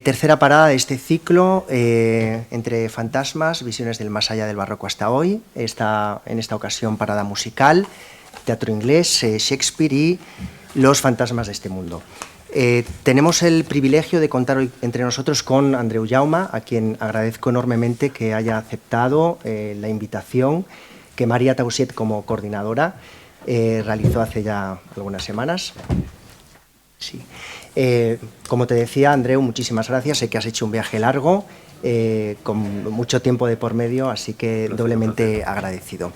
Tercera parada de este ciclo, entre fantasmas, visiones del más allá del barroco hasta hoy. En esta ocasión parada musical, teatro inglés, Shakespeare y los fantasmas de este mundo. Tenemos el privilegio de contar hoy entre nosotros con Andreu Jaume, a quien agradezco enormemente que haya aceptado la invitación que María Tausiet, como coordinadora, realizó hace ya algunas semanas. Sí. Como te decía, Andreu, muchísimas gracias. Sé que has hecho un viaje largo, con mucho tiempo de por medio, así que doblemente agradecido.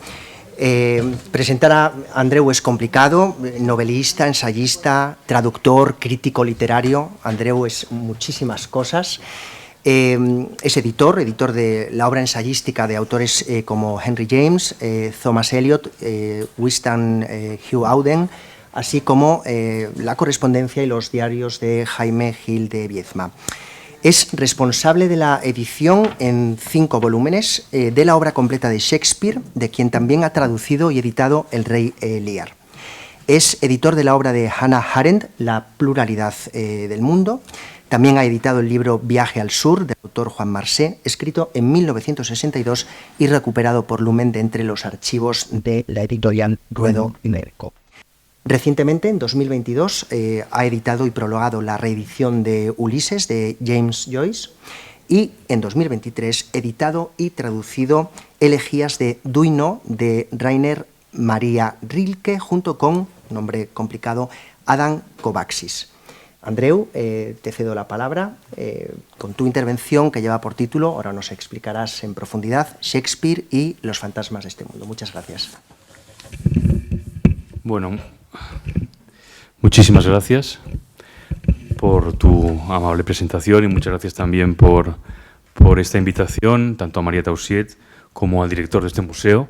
Presentar a Andreu es complicado, novelista, ensayista, traductor, crítico literario. Andreu es muchísimas cosas. Es editor de la obra ensayística de autores como Henry James, Thomas Eliot, Winston Hugh Auden, así como la correspondencia y los diarios de Jaime Gil de Biedma. Es responsable de la edición en 5 volúmenes de la obra completa de Shakespeare, de quien también ha traducido y editado El Rey Lear. Es editor de la obra de Hannah Arendt, La pluralidad del mundo. También ha editado el libro Viaje al Sur, del autor Juan Marsé, escrito en 1962 y recuperado por Lumen de entre los archivos de la editorial Ruedo y Nerco. Recientemente, en 2022, ha editado y prologado la reedición de Ulises, de James Joyce, y en 2023 editado y traducido Elegías de Duino, de Rainer Maria Rilke, junto con, nombre complicado, Adam Kovačis. Andreu, te cedo la palabra con tu intervención que lleva por título, ahora nos explicarás en profundidad, Shakespeare y los fantasmas de este mundo. Muchas gracias. Bueno, muchísimas gracias por tu amable presentación y muchas gracias también por esta invitación, tanto a María Tausiet como al director de este museo,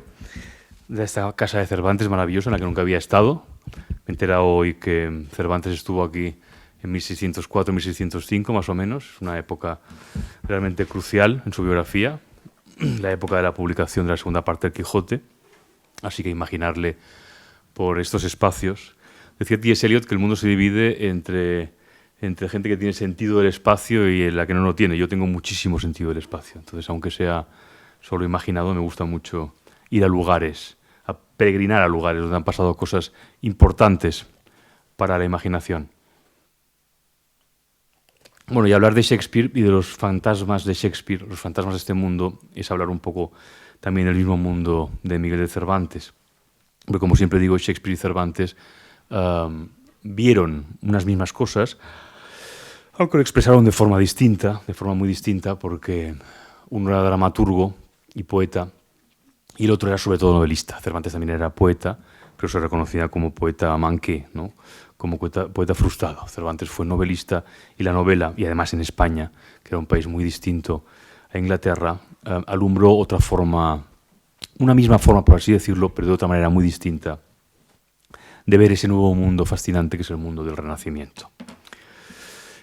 de esta casa de Cervantes maravillosa en la que nunca había estado. Me he enterado hoy que Cervantes estuvo aquí en 1604, 1605 más o menos, es una época realmente crucial en su biografía, la época de la publicación de la segunda parte del Quijote, así que imaginarle por estos espacios. Decía T.S. Eliot que el mundo se divide entre gente que tiene sentido del espacio y en la que no lo tiene. Yo tengo muchísimo sentido del espacio, entonces aunque sea solo imaginado, me gusta mucho ir a lugares, a peregrinar a lugares donde han pasado cosas importantes para la imaginación. Bueno, y hablar de Shakespeare y de los fantasmas de Shakespeare, los fantasmas de este mundo, es hablar un poco también del mismo mundo de Miguel de Cervantes. Porque, como siempre digo, Shakespeare y Cervantes vieron unas mismas cosas, aunque lo expresaron de forma distinta, de forma muy distinta, porque uno era dramaturgo y poeta, y el otro era sobre todo novelista. Cervantes también era poeta, pero se reconocía como poeta manqué, ¿no? Como poeta frustrado. Cervantes fue novelista y la novela, y además en España, que era un país muy distinto a Inglaterra, alumbró otra forma, una misma forma, por así decirlo, pero de otra manera muy distinta, de ver ese nuevo mundo fascinante que es el mundo del Renacimiento.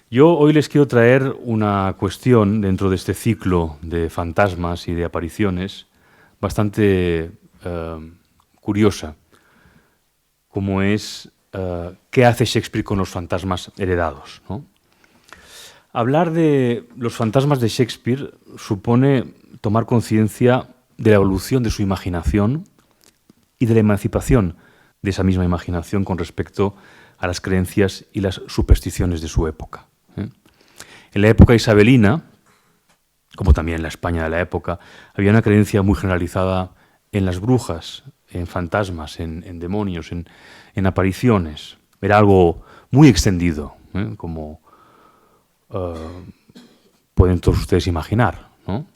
Yo hoy les quiero traer una cuestión dentro de este ciclo de fantasmas y de apariciones bastante curiosa, como es qué hace Shakespeare con los fantasmas heredados, ¿no? Hablar de los fantasmas de Shakespeare supone tomar conciencia de la evolución de su imaginación y de la emancipación de esa misma imaginación con respecto a las creencias y las supersticiones de su época. En la época isabelina, como también en la España de la época, había una creencia muy generalizada en las brujas, en fantasmas, en demonios, en apariciones. Era algo muy extendido, como pueden todos ustedes imaginar, ¿no?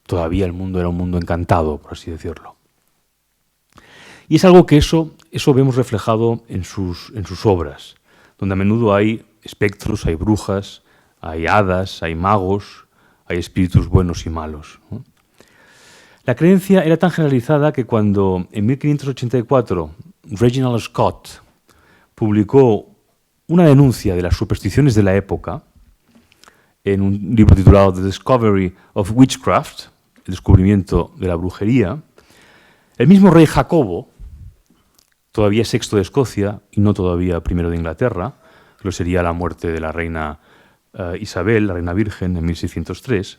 Todavía el mundo era un mundo encantado, por así decirlo. Y es algo que eso vemos reflejado en sus obras, donde a menudo hay espectros, hay brujas, hay hadas, hay magos, hay espíritus buenos y malos, ¿no? La creencia era tan generalizada que cuando en 1584 Reginald Scott publicó una denuncia de las supersticiones de la época en un libro titulado The Discovery of Witchcraft, el descubrimiento de la brujería, el mismo rey Jacobo, todavía sexto de Escocia y no todavía primero de Inglaterra, que lo sería la muerte de la reina Isabel, la reina virgen, en 1603,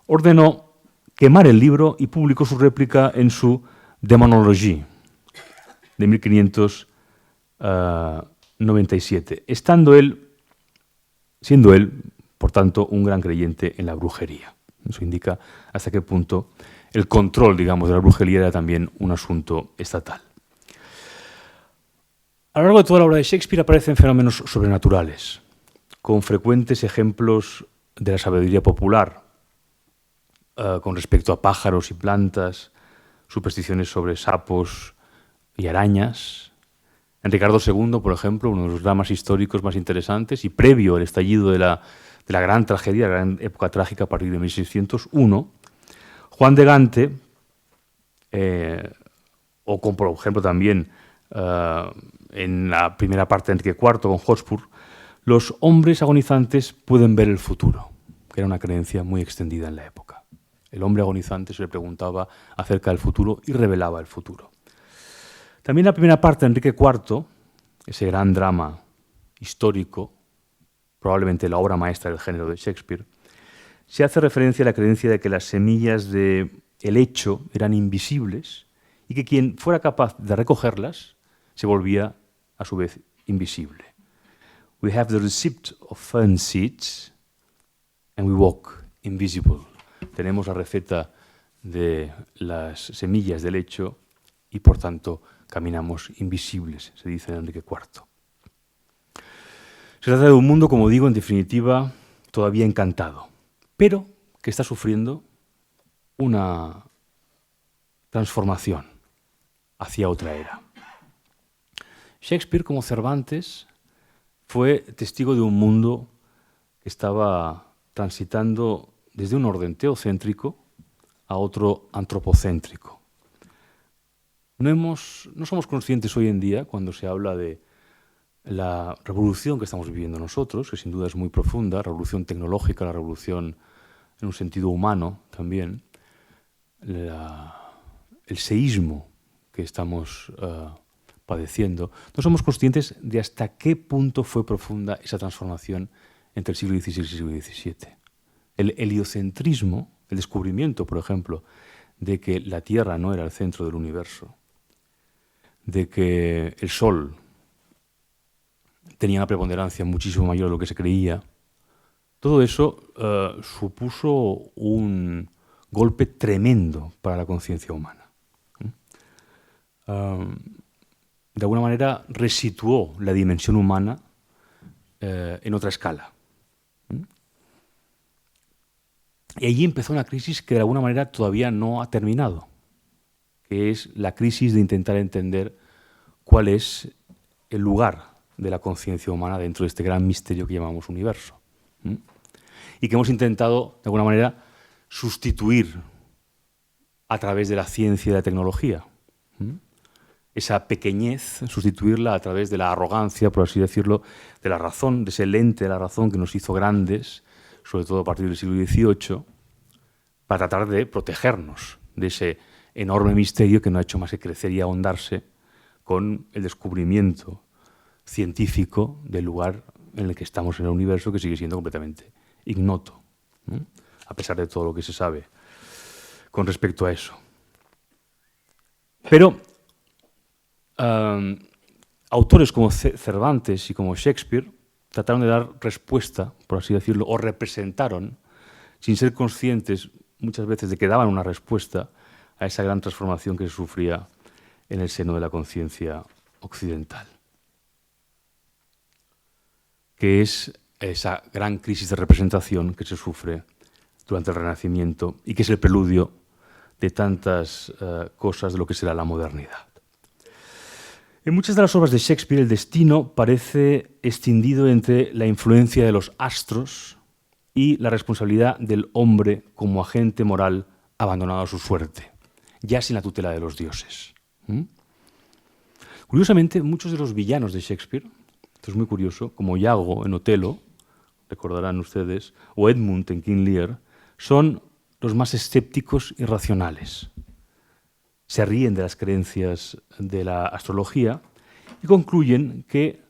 ordenó quemar el libro y publicó su réplica en su Démonologie de 1597, siendo él, por tanto, un gran creyente en la brujería. Eso indica hasta qué punto el control, digamos, de la brujería era también un asunto estatal. A lo largo de toda la obra de Shakespeare aparecen fenómenos sobrenaturales, con frecuentes ejemplos de la sabiduría popular, con respecto a pájaros y plantas, supersticiones sobre sapos y arañas. En Ricardo II, por ejemplo, uno de los dramas históricos más interesantes y previo al estallido de la gran tragedia, la gran época trágica a partir de 1601, Juan de Gante, o con, por ejemplo, también en la primera parte de Enrique IV con Hotspur, los hombres agonizantes pueden ver el futuro, que era una creencia muy extendida en la época. El hombre agonizante se le preguntaba acerca del futuro y revelaba el futuro. También la primera parte de Enrique IV, ese gran drama histórico, probablemente la obra maestra del género de Shakespeare, se hace referencia a la creencia de que las semillas del hecho eran invisibles y que quien fuera capaz de recogerlas se volvía a su vez invisible. We have the receipt of fern seeds and we walk invisible. Tenemos la receta de las semillas del hecho y por tanto caminamos invisibles, se dice en Enrique IV. Se trata de un mundo, como digo, en definitiva, todavía encantado, pero que está sufriendo una transformación hacia otra era. Shakespeare, como Cervantes, fue testigo de un mundo que estaba transitando desde un orden teocéntrico a otro antropocéntrico. No somos conscientes hoy en día, cuando se habla de la revolución que estamos viviendo nosotros, que sin duda es muy profunda, la revolución tecnológica, la revolución en un sentido humano también, el seísmo que estamos padeciendo, no somos conscientes de hasta qué punto fue profunda esa transformación entre el siglo XVI y el siglo XVII. El heliocentrismo, el descubrimiento, por ejemplo, de que la Tierra no era el centro del universo, de que el Sol tenía una preponderancia muchísimo mayor de lo que se creía, todo eso supuso un golpe tremendo para la conciencia humana. De alguna manera resituó la dimensión humana en otra escala. Y allí empezó una crisis que de alguna manera todavía no ha terminado, que es la crisis de intentar entender cuál es el lugar de la conciencia humana dentro de este gran misterio que llamamos universo. Y que hemos intentado, de alguna manera, sustituir a través de la ciencia y de la tecnología. Esa pequeñez, sustituirla a través de la arrogancia, por así decirlo, de la razón, de ese lente de la razón que nos hizo grandes, sobre todo a partir del siglo XVIII, para tratar de protegernos de ese enorme misterio que no ha hecho más que crecer y ahondarse con el descubrimiento científico del lugar en el que estamos en el universo, que sigue siendo completamente ignoto, ¿no? A pesar de todo lo que se sabe con respecto a eso. Pero autores como Cervantes y como Shakespeare trataron de dar respuesta, por así decirlo, o representaron, sin ser conscientes muchas veces de que daban una respuesta a esa gran transformación que se sufría en el seno de la conciencia occidental, que es esa gran crisis de representación que se sufre durante el Renacimiento y que es el preludio de tantas cosas de lo que será la modernidad. En muchas de las obras de Shakespeare el destino parece escindido entre la influencia de los astros y la responsabilidad del hombre como agente moral abandonado a su suerte, ya sin la tutela de los dioses. Curiosamente, muchos de los villanos de Shakespeare, esto es muy curioso, como Iago en Otelo, recordarán ustedes, o Edmund en King Lear, son los más escépticos y racionales. Se ríen de las creencias de la astrología y concluyen que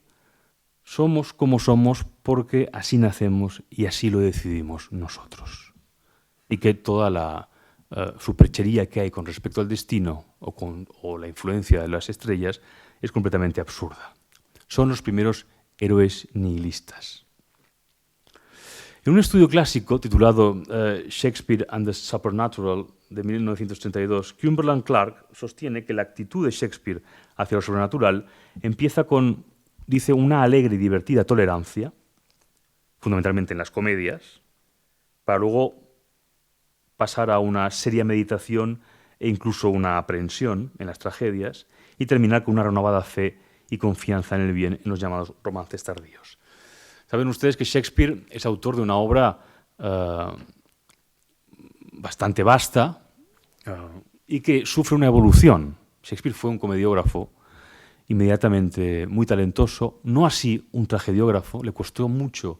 somos como somos porque así nacemos y así lo decidimos nosotros. Y que toda la superchería que hay con respecto al destino o la influencia de las estrellas es completamente absurda. Son los primeros héroes nihilistas. En un estudio clásico titulado Shakespeare and the Supernatural de 1932, Cumberland Clark sostiene que la actitud de Shakespeare hacia lo sobrenatural empieza con, dice, una alegre y divertida tolerancia, fundamentalmente en las comedias, para luego pasar a una seria meditación e incluso una aprensión en las tragedias y terminar con una renovada fe y confianza en el bien en los llamados romances tardíos. Saben ustedes que Shakespeare es autor de una obra bastante vasta y que sufre una evolución. Shakespeare fue un comediógrafo inmediatamente muy talentoso, no así un tragediógrafo. Le costó mucho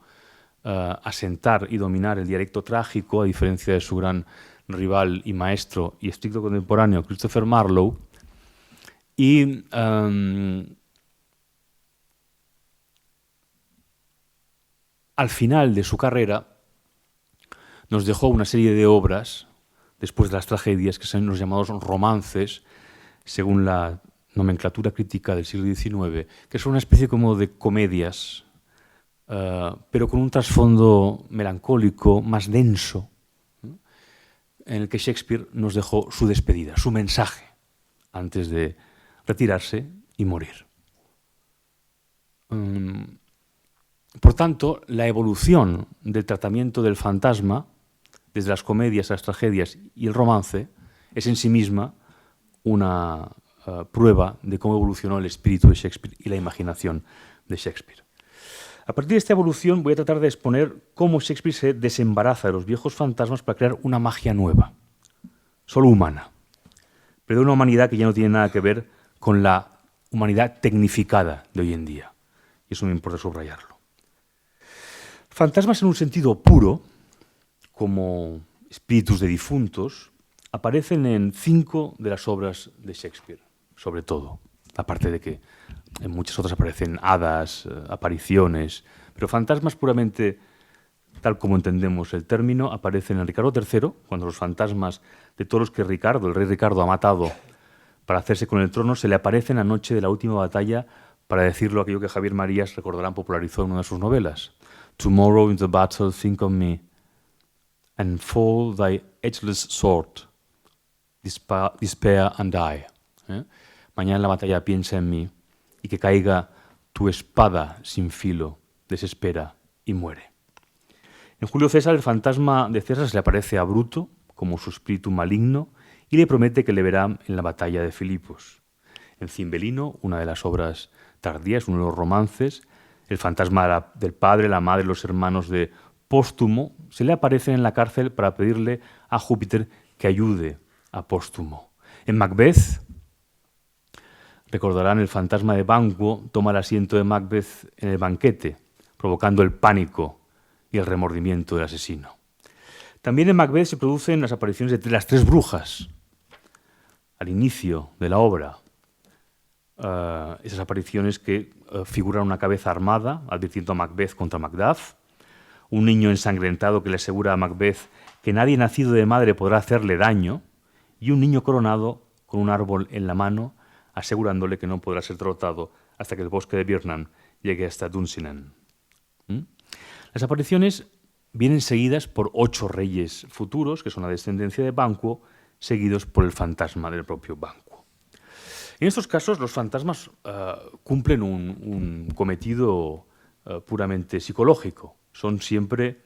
asentar y dominar el dialecto trágico, a diferencia de su gran rival y maestro y estricto contemporáneo, Christopher Marlowe. Y al final de su carrera nos dejó una serie de obras, después de las tragedias, que son los llamados romances, según la nomenclatura crítica del siglo XIX, que son una especie como de comedias, pero con un trasfondo melancólico, más denso, en el que Shakespeare nos dejó su despedida, su mensaje, antes de retirarse y morir. Por tanto, la evolución del tratamiento del fantasma, desde las comedias a las tragedias y el romance, es en sí misma una prueba de cómo evolucionó el espíritu de Shakespeare y la imaginación de Shakespeare. A partir de esta evolución voy a tratar de exponer cómo Shakespeare se desembaraza de los viejos fantasmas para crear una magia nueva, solo humana, pero de una humanidad que ya no tiene nada que ver con la humanidad tecnificada de hoy en día. Y eso me importa subrayarlo. Fantasmas en un sentido puro, como espíritus de difuntos, aparecen en 5 de las obras de Shakespeare, sobre todo, aparte de que en muchas otras aparecen hadas, apariciones, pero fantasmas puramente, tal como entendemos el término, aparecen en Ricardo III, cuando los fantasmas de todos los que el rey Ricardo ha matado para hacerse con el trono, se le aparecen la noche de la última batalla para decirlo aquello que Javier Marías, recordarán, popularizó en una de sus novelas. Tomorrow in the battle think of me, and fall thy edgeless sword, despair and die. Mañana en la batalla piensa en mí, y que caiga tu espada sin filo, desespera y muere. En Julio César, el fantasma de César se le aparece a Bruto como su espíritu maligno y le promete que le verá en la batalla de Filipos. En Cimbelino, una de las obras tardías, uno de los romances, el fantasma del padre, la madre, los hermanos de Póstumo se le aparecen en la cárcel para pedirle a Júpiter que ayude a Póstumo. En Macbeth, recordarán, el fantasma de Banquo toma el asiento de Macbeth en el banquete, provocando el pánico y el remordimiento del asesino. También en Macbeth se producen las apariciones de las 3 brujas, al inicio de la obra. Esas apariciones que figuran una cabeza armada, advirtiendo a Macbeth contra Macduff, un niño ensangrentado que le asegura a Macbeth que nadie nacido de madre podrá hacerle daño, y un niño coronado con un árbol en la mano, asegurándole que no podrá ser derrotado hasta que el bosque de Birnam llegue hasta Dunsinane. Las apariciones vienen seguidas por 8 reyes futuros, que son la descendencia de Banquo, seguidos por el fantasma del propio Banquo. En estos casos, los fantasmas cumplen un cometido puramente psicológico. Son siempre,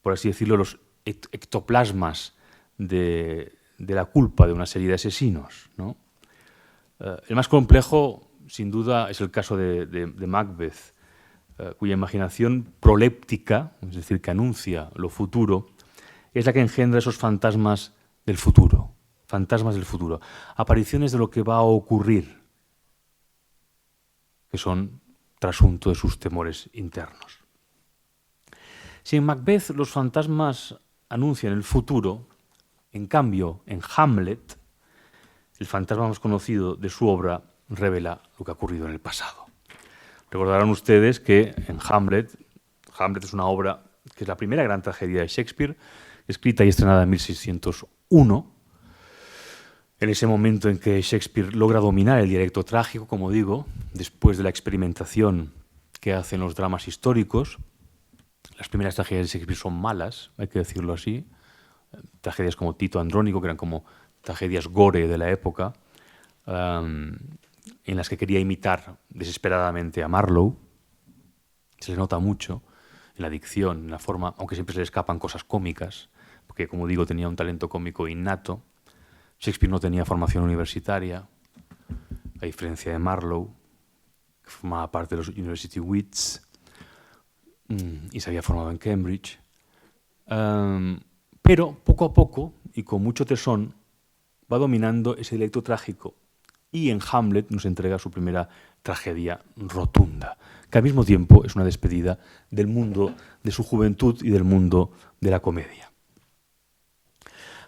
por así decirlo, los ectoplasmas de la culpa de una serie de asesinos, ¿no? El más complejo, sin duda, es el caso de Macbeth, cuya imaginación proléptica, es decir, que anuncia lo futuro, es la que engendra esos fantasmas del futuro. Fantasmas del futuro, apariciones de lo que va a ocurrir, que son trasunto de sus temores internos. Si en Macbeth los fantasmas anuncian el futuro, en cambio, en Hamlet, el fantasma más conocido de su obra revela lo que ha ocurrido en el pasado. Recordarán ustedes que en Hamlet Hamlet es una obra que es la primera gran tragedia de Shakespeare, escrita y estrenada en 1601, en ese momento en que Shakespeare logra dominar el dialecto trágico, como digo, después de la experimentación que hacen los dramas históricos. Las primeras tragedias de Shakespeare son malas, hay que decirlo así. Tragedias como Tito Andrónico, que eran como tragedias gore de la época, en las que quería imitar desesperadamente a Marlowe. Se le nota mucho en la dicción, en la forma, aunque siempre se le escapan cosas cómicas, porque, como digo, tenía un talento cómico innato. Shakespeare no tenía formación universitaria, a diferencia de Marlowe, que formaba parte de los University Wits y se había formado en Cambridge. Pero poco a poco, y con mucho tesón, va dominando ese dialecto trágico y en Hamlet nos entrega su primera tragedia rotunda, que al mismo tiempo es una despedida del mundo de su juventud y del mundo de la comedia.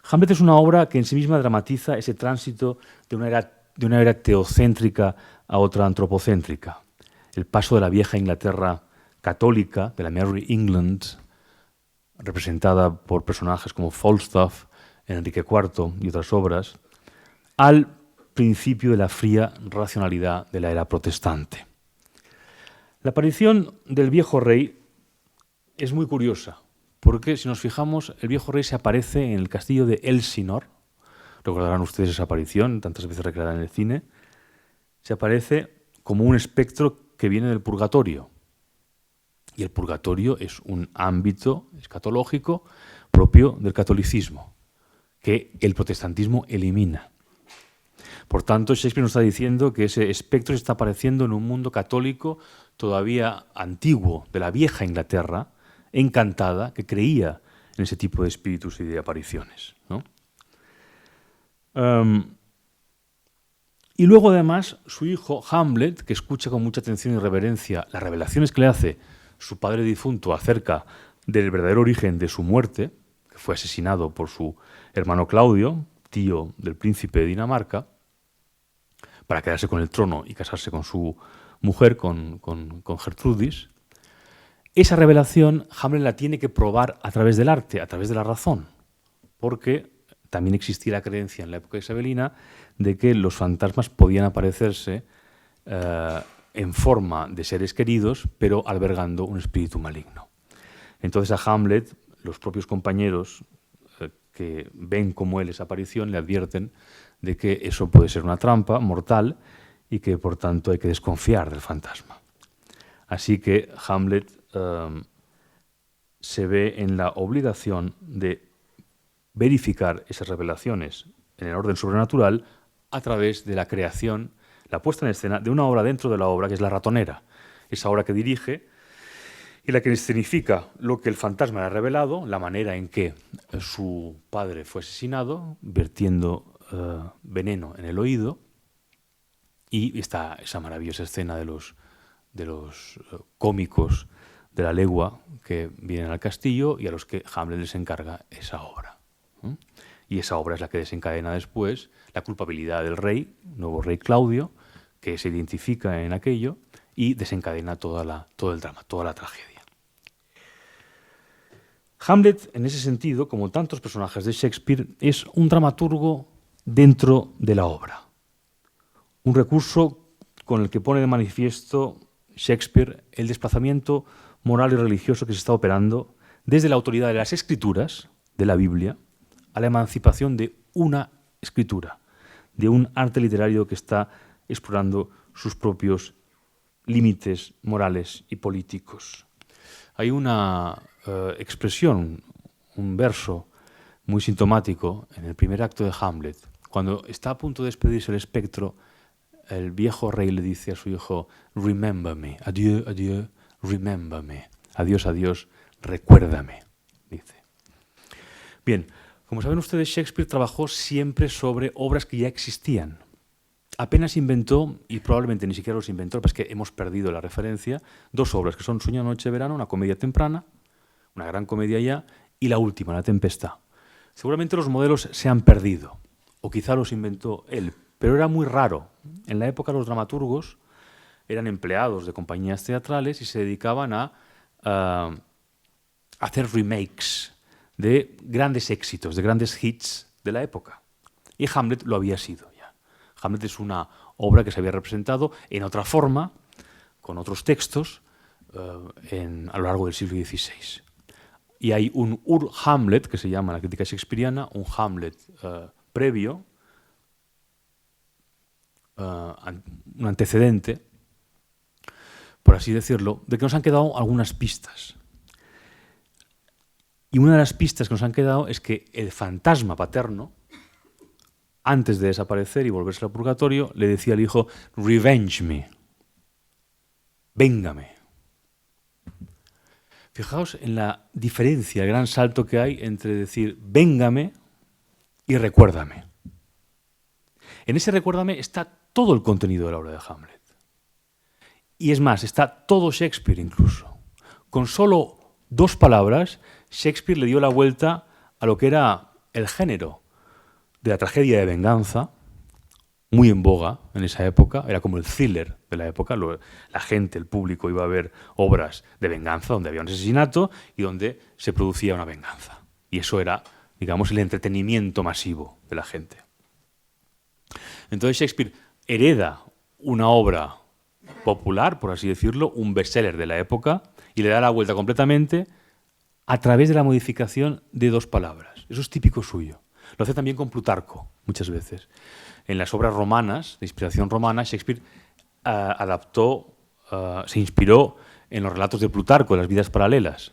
Hamlet es una obra que en sí misma dramatiza ese tránsito de una era teocéntrica a otra antropocéntrica, el paso de la vieja Inglaterra católica, de la Merry England, representada por personajes como Falstaff, Enrique IV y otras obras, al principio de la fría racionalidad de la era protestante. La aparición del viejo rey es muy curiosa, porque si nos fijamos, el viejo rey se aparece en el castillo de Elsinore. Recordarán ustedes esa aparición, tantas veces recreada en el cine. Se aparece como un espectro que viene del purgatorio. Y el purgatorio es un ámbito escatológico propio del catolicismo, que el protestantismo elimina. Por tanto, Shakespeare nos está diciendo que ese espectro está apareciendo en un mundo católico todavía antiguo, de la vieja Inglaterra, encantada, que creía en ese tipo de espíritus y de apariciones, ¿no? Y luego, además, su hijo Hamlet, que escucha con mucha atención y reverencia las revelaciones que le hace su padre difunto acerca del verdadero origen de su muerte, que fue asesinado por su hermano Claudio, tío del príncipe de Dinamarca, para quedarse con el trono y casarse con su mujer, con Gertrudis. Esa revelación Hamlet la tiene que probar a través del arte, a través de la razón, porque también existía la creencia en la época isabelina de que los fantasmas podían aparecerse en forma de seres queridos, pero albergando un espíritu maligno. Entonces a Hamlet, los propios compañeros que ven como él esa aparición, le advierten de que eso puede ser una trampa mortal y que por tanto hay que desconfiar del fantasma. Así que Hamlet se ve en la obligación de verificar esas revelaciones en el orden sobrenatural a través de la creación, la puesta en escena de una obra dentro de la obra, que es La ratonera, esa obra que dirige y la que escenifica lo que el fantasma le ha revelado, la manera en que su padre fue asesinado, vertiendo veneno en el oído, y está esa maravillosa escena de los cómicos de la legua que vienen al castillo y a los que Hamlet les encarga esa obra. Y esa obra es la que desencadena después la culpabilidad del rey, nuevo rey Claudio, que se identifica en aquello y desencadena todo el drama, toda la tragedia. Hamlet, en ese sentido, como tantos personajes de Shakespeare, es un dramaturgo dentro de la obra. Un recurso con el que pone de manifiesto Shakespeare el desplazamiento moral y religioso que se está operando desde la autoridad de las escrituras, de la Biblia, a la emancipación de una escritura, de un arte literario que está explorando sus propios límites morales y políticos. Hay una expresión, un verso muy sintomático en el primer acto de Hamlet. Cuando está a punto de despedirse el espectro, el viejo rey le dice a su hijo, "Remember me, adieu, adieu, remember me". Adiós, adiós, recuérdame, dice. Bien, como saben ustedes, Shakespeare trabajó siempre sobre obras que ya existían. Apenas inventó, y probablemente ni siquiera los inventó, porque es que hemos perdido la referencia, dos obras que son Sueño, noche, verano, una comedia temprana, una gran comedia ya, y la última, La tempestad. Seguramente los modelos se han perdido, o quizá los inventó él, pero era muy raro. En la época los dramaturgos eran empleados de compañías teatrales y se dedicaban a hacer remakes de grandes éxitos, de grandes hits de la época. Y Hamlet lo había sido ya. Hamlet es una obra que se había representado en otra forma, con otros textos, a lo largo del siglo XVI. Y hay un Ur-Hamlet, que se llama en la crítica shakespeariana, un Hamlet previo, un antecedente, por así decirlo, de que nos han quedado algunas pistas. Y una de las pistas que nos han quedado es que el fantasma paterno, antes de desaparecer y volverse al purgatorio, le decía al hijo, revenge me, véngame. Fijaos en la diferencia, el gran salto que hay entre decir véngame y recuérdame. En ese recuérdame está todo el contenido de la obra de Hamlet. Y es más, está todo Shakespeare incluso. Con solo 2 palabras, Shakespeare le dio la vuelta a lo que era el género de la tragedia de venganza, muy en boga en esa época, era como el thriller de la época. La gente, el público, iba a ver obras de venganza donde había un asesinato y donde se producía una venganza. Y eso era, digamos, el entretenimiento masivo de la gente. Entonces Shakespeare hereda una obra popular, por así decirlo, un bestseller de la época, y le da la vuelta completamente a través de la modificación de 2 palabras. Eso es típico suyo. Lo hace también con Plutarco, muchas veces. En las obras romanas, de inspiración romana, Shakespeare se inspiró en los relatos de Plutarco, de las vidas paralelas.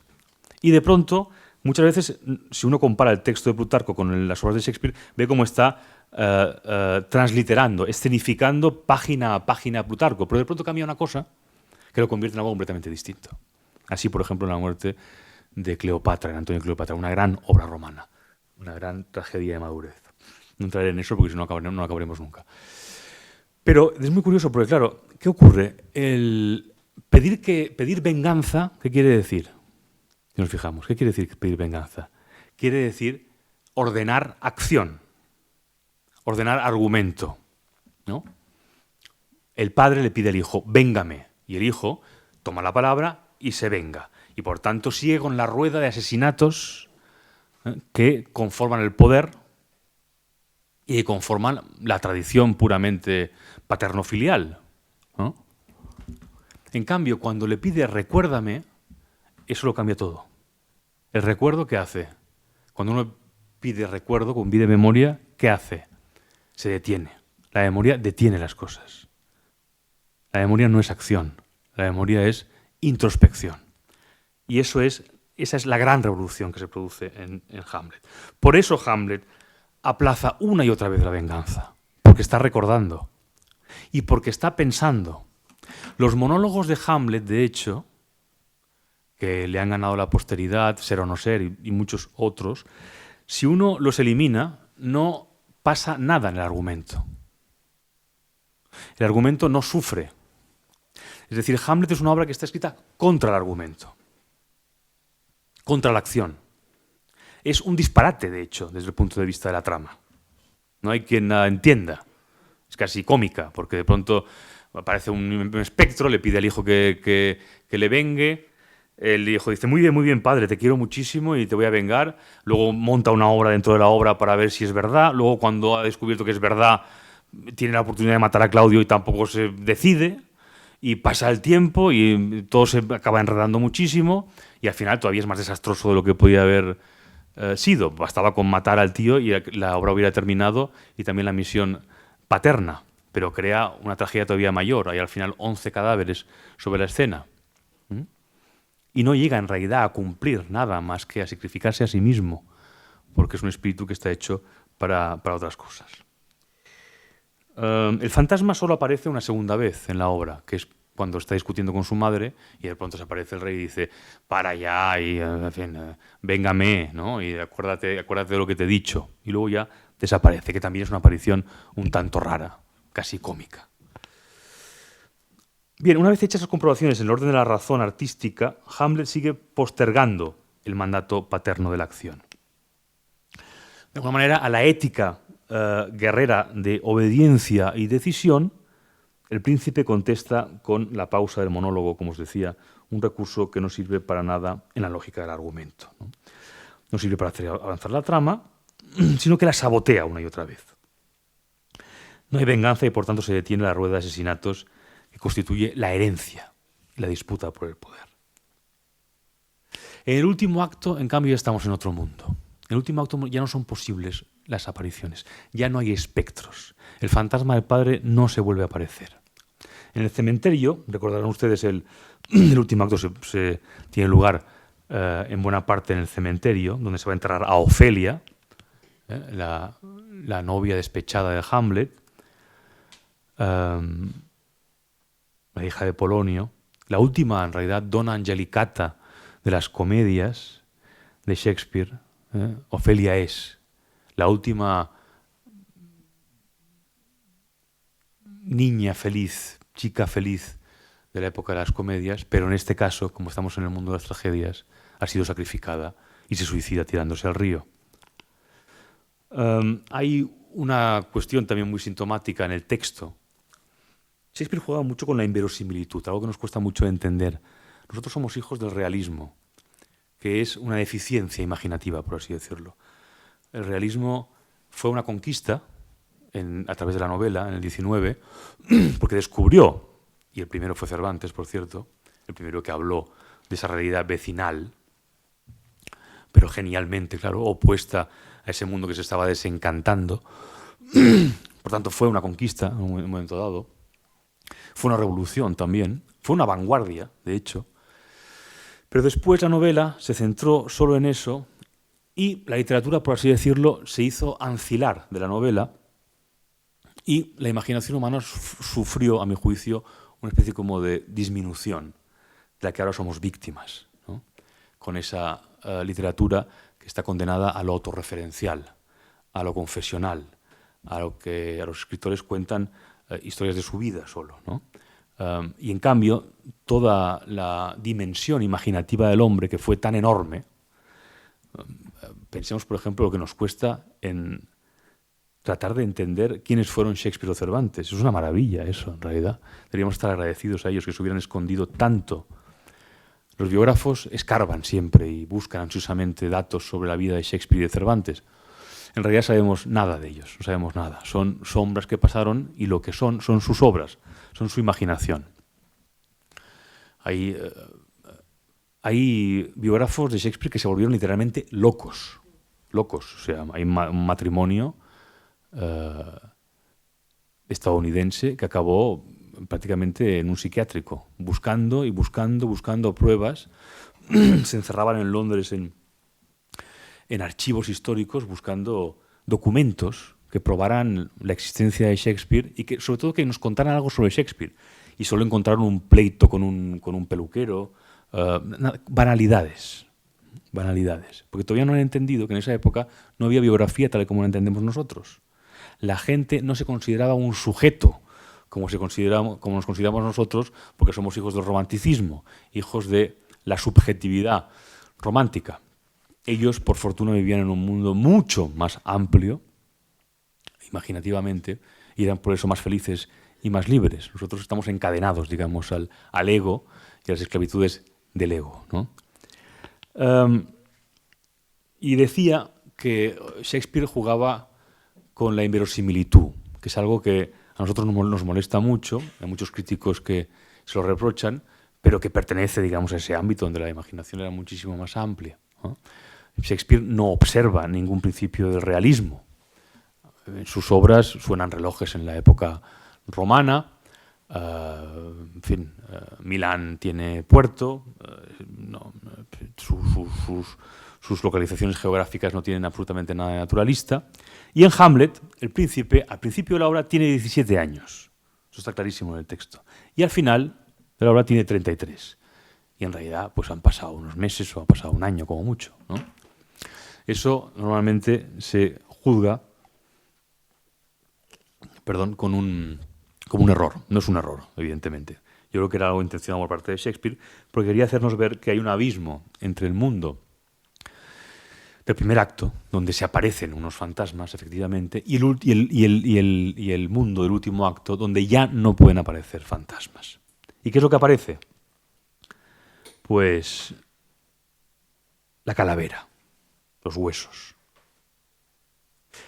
Y de pronto, muchas veces, si uno compara el texto de Plutarco con las obras de Shakespeare, ve cómo está transliterando, escenificando página a página a Plutarco, pero de pronto cambia una cosa que lo convierte en algo completamente distinto. Así, por ejemplo, en la muerte de Cleopatra, en Antonio y Cleopatra, una gran obra romana, una gran tragedia de madurez. No entraré en eso porque si no, no acabaremos nunca. Pero es muy curioso porque, claro, ¿qué ocurre? El pedir venganza, ¿qué quiere decir? Si nos fijamos, ¿qué quiere decir pedir venganza? Quiere decir ordenar acción, ordenar argumento, ¿no? El padre le pide al hijo, véngame, y el hijo toma la palabra y se venga. Y por tanto sigue con la rueda de asesinatos que conforman el poder y que conforman la tradición puramente paterno-filial, ¿no? En cambio, cuando le pide recuérdame, eso lo cambia todo. ¿El recuerdo qué hace? Cuando uno pide recuerdo, cuando pide memoria, ¿qué hace? Se detiene. La memoria detiene las cosas. La memoria no es acción, la memoria es introspección. Y esa es la gran revolución que se produce en Hamlet. Por eso Hamlet aplaza una y otra vez la venganza, porque está recordando y porque está pensando. Los monólogos de Hamlet, de hecho, que le han ganado la posteridad, Ser o no ser y muchos otros, si uno los elimina, no pasa nada en el argumento. El argumento no sufre. Es decir, Hamlet es una obra que está escrita contra el argumento, contra la acción. Es un disparate, de hecho, desde el punto de vista de la trama. No hay quien la entienda. Es casi cómica, porque de pronto aparece un espectro, le pide al hijo que le vengue. El hijo dice, muy bien, padre, te quiero muchísimo y te voy a vengar. Luego monta una obra dentro de la obra para ver si es verdad. Luego, cuando ha descubierto que es verdad, tiene la oportunidad de matar a Claudio y tampoco se decide. Y pasa el tiempo y todo se acaba enredando muchísimo. Y al final todavía es más desastroso de lo que podía haber sido. Bastaba con matar al tío y la obra hubiera terminado y también la misión paterna. Pero crea una tragedia todavía mayor. Hay al final 11 cadáveres sobre la escena. Y no llega en realidad a cumplir nada más que a sacrificarse a sí mismo, porque es un espíritu que está hecho para otras cosas. El fantasma solo aparece una segunda vez en la obra, que es cuando está discutiendo con su madre y de pronto se aparece el rey y dice, para ya, y en fin, véngame, ¿no? Y acuérdate de lo que te he dicho. Y luego ya desaparece, que también es una aparición un tanto rara, casi cómica. Bien, una vez hechas las comprobaciones en el orden de la razón artística, Hamlet sigue postergando el mandato paterno de la acción. De alguna manera, a la ética guerrera de obediencia y decisión, el príncipe contesta con la pausa del monólogo, como os decía, un recurso que no sirve para nada en la lógica del argumento. No sirve para hacer avanzar la trama, sino que la sabotea una y otra vez. No hay venganza y por tanto se detiene la rueda de asesinatos que constituye la herencia y la disputa por el poder. En el último acto, en cambio, ya estamos en otro mundo. En el último acto ya no son posibles las apariciones, ya no hay espectros. El fantasma del padre no se vuelve a aparecer. En el cementerio, recordarán ustedes, el último acto se tiene lugar en buena parte en el cementerio, donde se va a enterrar a Ofelia, la novia despechada de Hamlet, la hija de Polonio, la última, en realidad, Donna Angelicata de las comedias de Shakespeare. Ofelia es la última niña feliz, chica feliz de la época de las comedias, pero en este caso, como estamos en el mundo de las tragedias, ha sido sacrificada y se suicida tirándose al río. Hay una cuestión también muy sintomática en el texto. Shakespeare juega mucho con la inverosimilitud, algo que nos cuesta mucho entender. Nosotros somos hijos del realismo, que es una deficiencia imaginativa, por así decirlo. El realismo fue una conquista a través de la novela, en el 19, porque descubrió, y el primero fue Cervantes, por cierto, el primero que habló de esa realidad vecinal, pero genialmente, claro, opuesta a ese mundo que se estaba desencantando. Por tanto, fue una conquista en un momento dado. Fue una revolución también. Fue una vanguardia, de hecho. Pero después la novela se centró solo en eso y la literatura, por así decirlo, se hizo ancilar de la novela y la imaginación humana sufrió, a mi juicio, una especie como de disminución de la que ahora somos víctimas, ¿no? Con esa literatura que está condenada a lo autorreferencial, a lo confesional, a lo que a los escritores cuentan historias de su vida solo, ¿no? Y en cambio, toda la dimensión imaginativa del hombre, que fue tan enorme, pensemos, por ejemplo, lo que nos cuesta en tratar de entender quiénes fueron Shakespeare o Cervantes. Es una maravilla eso, en realidad. Deberíamos estar agradecidos a ellos que se hubieran escondido tanto. Los biógrafos escarban siempre y buscan ansiosamente datos sobre la vida de Shakespeare y de Cervantes. En realidad sabemos nada de ellos, no sabemos nada. Son sombras que pasaron y lo que son sus obras, son su imaginación. Hay biógrafos de Shakespeare que se volvieron literalmente locos. Locos. O sea, hay un matrimonio estadounidense que acabó prácticamente en un psiquiátrico, buscando pruebas. Se encerraban en Londres en archivos históricos buscando documentos que probaran la existencia de Shakespeare y que, sobre todo, que nos contaran algo sobre Shakespeare. Y solo encontraron un pleito con un peluquero, banalidades, porque todavía no han entendido que en esa época no había biografía tal y como la entendemos nosotros. La gente no se consideraba un sujeto como nos consideramos nosotros, porque somos hijos del romanticismo, hijos de la subjetividad romántica. Ellos, por fortuna, vivían en un mundo mucho más amplio, imaginativamente, y eran por eso más felices y más libres. Nosotros estamos encadenados, digamos, al ego y a las esclavitudes del ego, ¿no? Y decía que Shakespeare jugaba con la inverosimilitud, que es algo que a nosotros nos molesta mucho, hay muchos críticos que se lo reprochan, pero que pertenece, digamos, a ese ámbito donde la imaginación era muchísimo más amplia, ¿no? Shakespeare no observa ningún principio del realismo. En sus obras suenan relojes en la época romana, Milán tiene puerto, sus localizaciones geográficas no tienen absolutamente nada de naturalista. Y en Hamlet, el príncipe, al principio de la obra, tiene 17 años. Eso está clarísimo en el texto. Y al final de la obra tiene 33. Y en realidad pues han pasado unos meses o ha pasado un año como mucho, ¿no? Eso normalmente se juzga, como un error. No es un error, evidentemente. Yo creo que era algo intencionado por parte de Shakespeare, porque quería hacernos ver que hay un abismo entre el mundo del primer acto, donde se aparecen unos fantasmas, efectivamente, y el mundo del último acto, donde ya no pueden aparecer fantasmas. ¿Y qué es lo que aparece? pues la calavera, los huesos.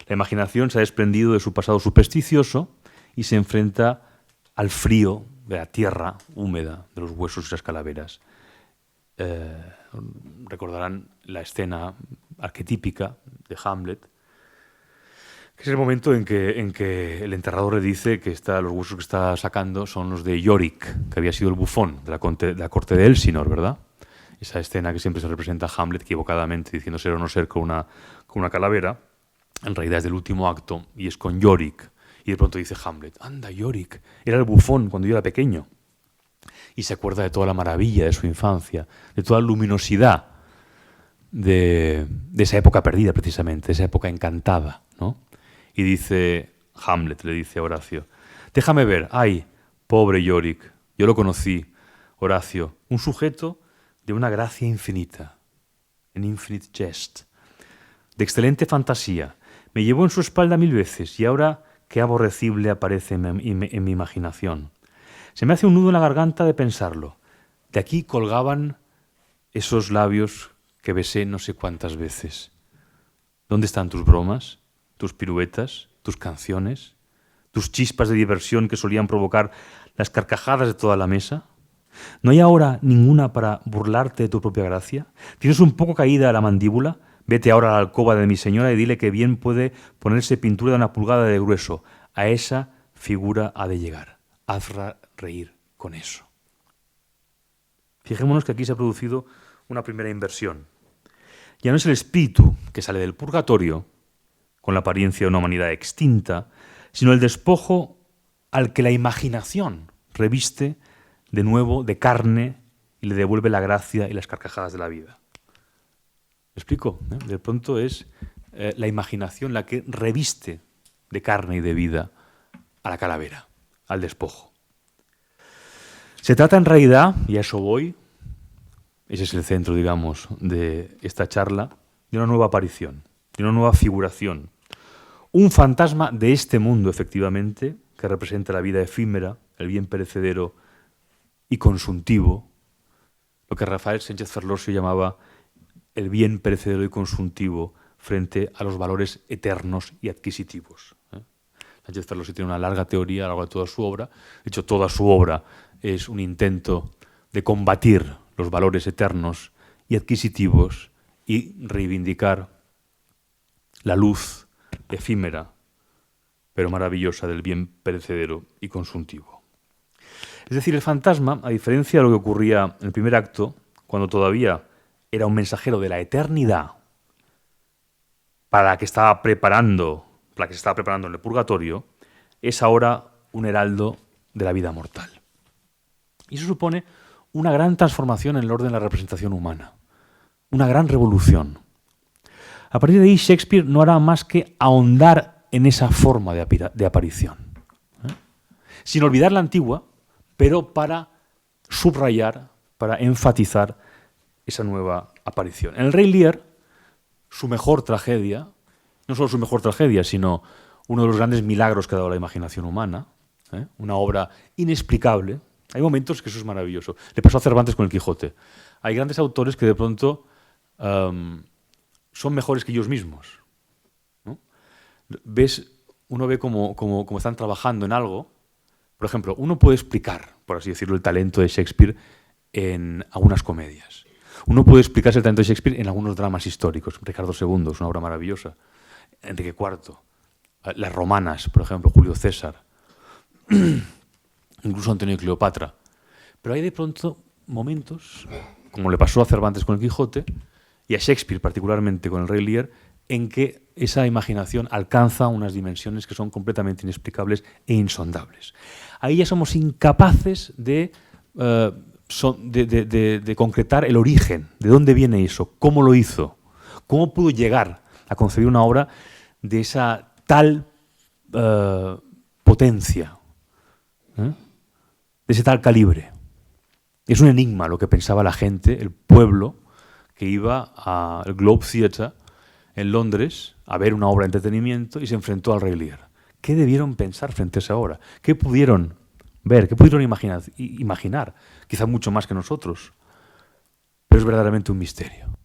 La imaginación se ha desprendido de su pasado supersticioso y se enfrenta al frío de la tierra húmeda de los huesos y las calaveras. Recordarán la escena arquetípica de Hamlet, que es el momento en que el enterrador le dice que los huesos que está sacando son los de Yorick, que había sido el bufón de la corte de Elsinor, ¿verdad? Esa escena que siempre se representa a Hamlet equivocadamente diciendo ser o no ser con una calavera, en realidad es del último acto y es con Yorick. Y de pronto dice Hamlet, anda, Yorick, era el bufón cuando yo era pequeño. Y se acuerda de toda la maravilla de su infancia, de toda la luminosidad de esa época perdida precisamente, de esa época encantada, ¿no? Y dice, Hamlet le dice a Horacio, déjame ver, ay, pobre Yorick, yo lo conocí, Horacio, un sujeto de una gracia infinita, an infinite jest, de excelente fantasía, me llevó en su espalda 1000 veces y ahora qué aborrecible aparece en mi imaginación. Se me hace un nudo en la garganta de pensarlo. De aquí colgaban esos labios que besé no sé cuántas veces. ¿Dónde están tus bromas, tus piruetas, tus canciones, tus chispas de diversión que solían provocar las carcajadas de toda la mesa? ¿No hay ahora ninguna para burlarte de tu propia gracia? ¿Tienes un poco caída la mandíbula? Vete ahora a la alcoba de mi señora y dile que bien puede ponerse pintura de 1 pulgada de grueso. A esa figura ha de llegar. Hazla reír con eso. Fijémonos que aquí se ha producido una primera inversión. Ya no es el espíritu que sale del purgatorio, con la apariencia de una humanidad extinta, sino el despojo al que la imaginación reviste de nuevo de carne y le devuelve la gracia y las carcajadas de la vida. ¿Me explico? De pronto es la imaginación la que reviste de carne y de vida a la calavera, al despojo. Se trata en realidad, y a eso voy, ese es el centro, digamos, de esta charla, de una nueva aparición, de una nueva figuración. Un fantasma de este mundo, efectivamente, que representa la vida efímera, el bien perecedero y consuntivo, lo que Rafael Sánchez Ferlosio llamaba el bien perecedero y consuntivo frente a los valores eternos y adquisitivos. Sánchez Ferlosio tiene una larga teoría a lo largo de toda su obra. De hecho, toda su obra es un intento de combatir los valores eternos y adquisitivos y reivindicar la luz efímera, pero maravillosa del bien perecedero y consuntivo. Es decir, el fantasma, a diferencia de lo que ocurría en el primer acto, cuando todavía era un mensajero de la eternidad para la que se estaba preparando en el purgatorio, es ahora un heraldo de la vida mortal. Y eso supone una gran transformación en el orden de la representación humana, una gran revolución. A partir de ahí, Shakespeare no hará más que ahondar en esa forma de aparición, sin olvidar la antigua, pero para subrayar, para enfatizar esa nueva aparición. En El Rey Lear, su mejor tragedia, no solo su mejor tragedia, sino uno de los grandes milagros que ha dado la imaginación humana, una obra inexplicable. Hay momentos que eso es maravilloso. Le pasó a Cervantes con El Quijote. Hay grandes autores que de pronto son mejores que ellos mismos, ¿no? Uno ve cómo están trabajando en algo. Por ejemplo, uno puede explicar, por así decirlo, el talento de Shakespeare en algunas comedias. Uno puede explicarse el talento de Shakespeare en algunos dramas históricos. Ricardo II es una obra maravillosa. Enrique IV. Las romanas, por ejemplo, Julio César. Incluso Antonio y Cleopatra. Pero hay de pronto momentos, como le pasó a Cervantes con El Quijote, y a Shakespeare particularmente con El Rey Lear, en que esa imaginación alcanza unas dimensiones que son completamente inexplicables e insondables. Ahí ya somos incapaces de concretar el origen, de dónde viene eso, cómo lo hizo, cómo pudo llegar a concebir una obra de esa tal potencia, de ese tal calibre. Es un enigma lo que pensaba la gente, el pueblo, que iba al Globe Theatre en Londres a ver una obra de entretenimiento y se enfrentó al Rey Lear. ¿Qué debieron pensar frente a esa obra? ¿Qué pudieron ver? ¿Qué pudieron imaginar? Quizá mucho más que nosotros. pero es verdaderamente un misterio.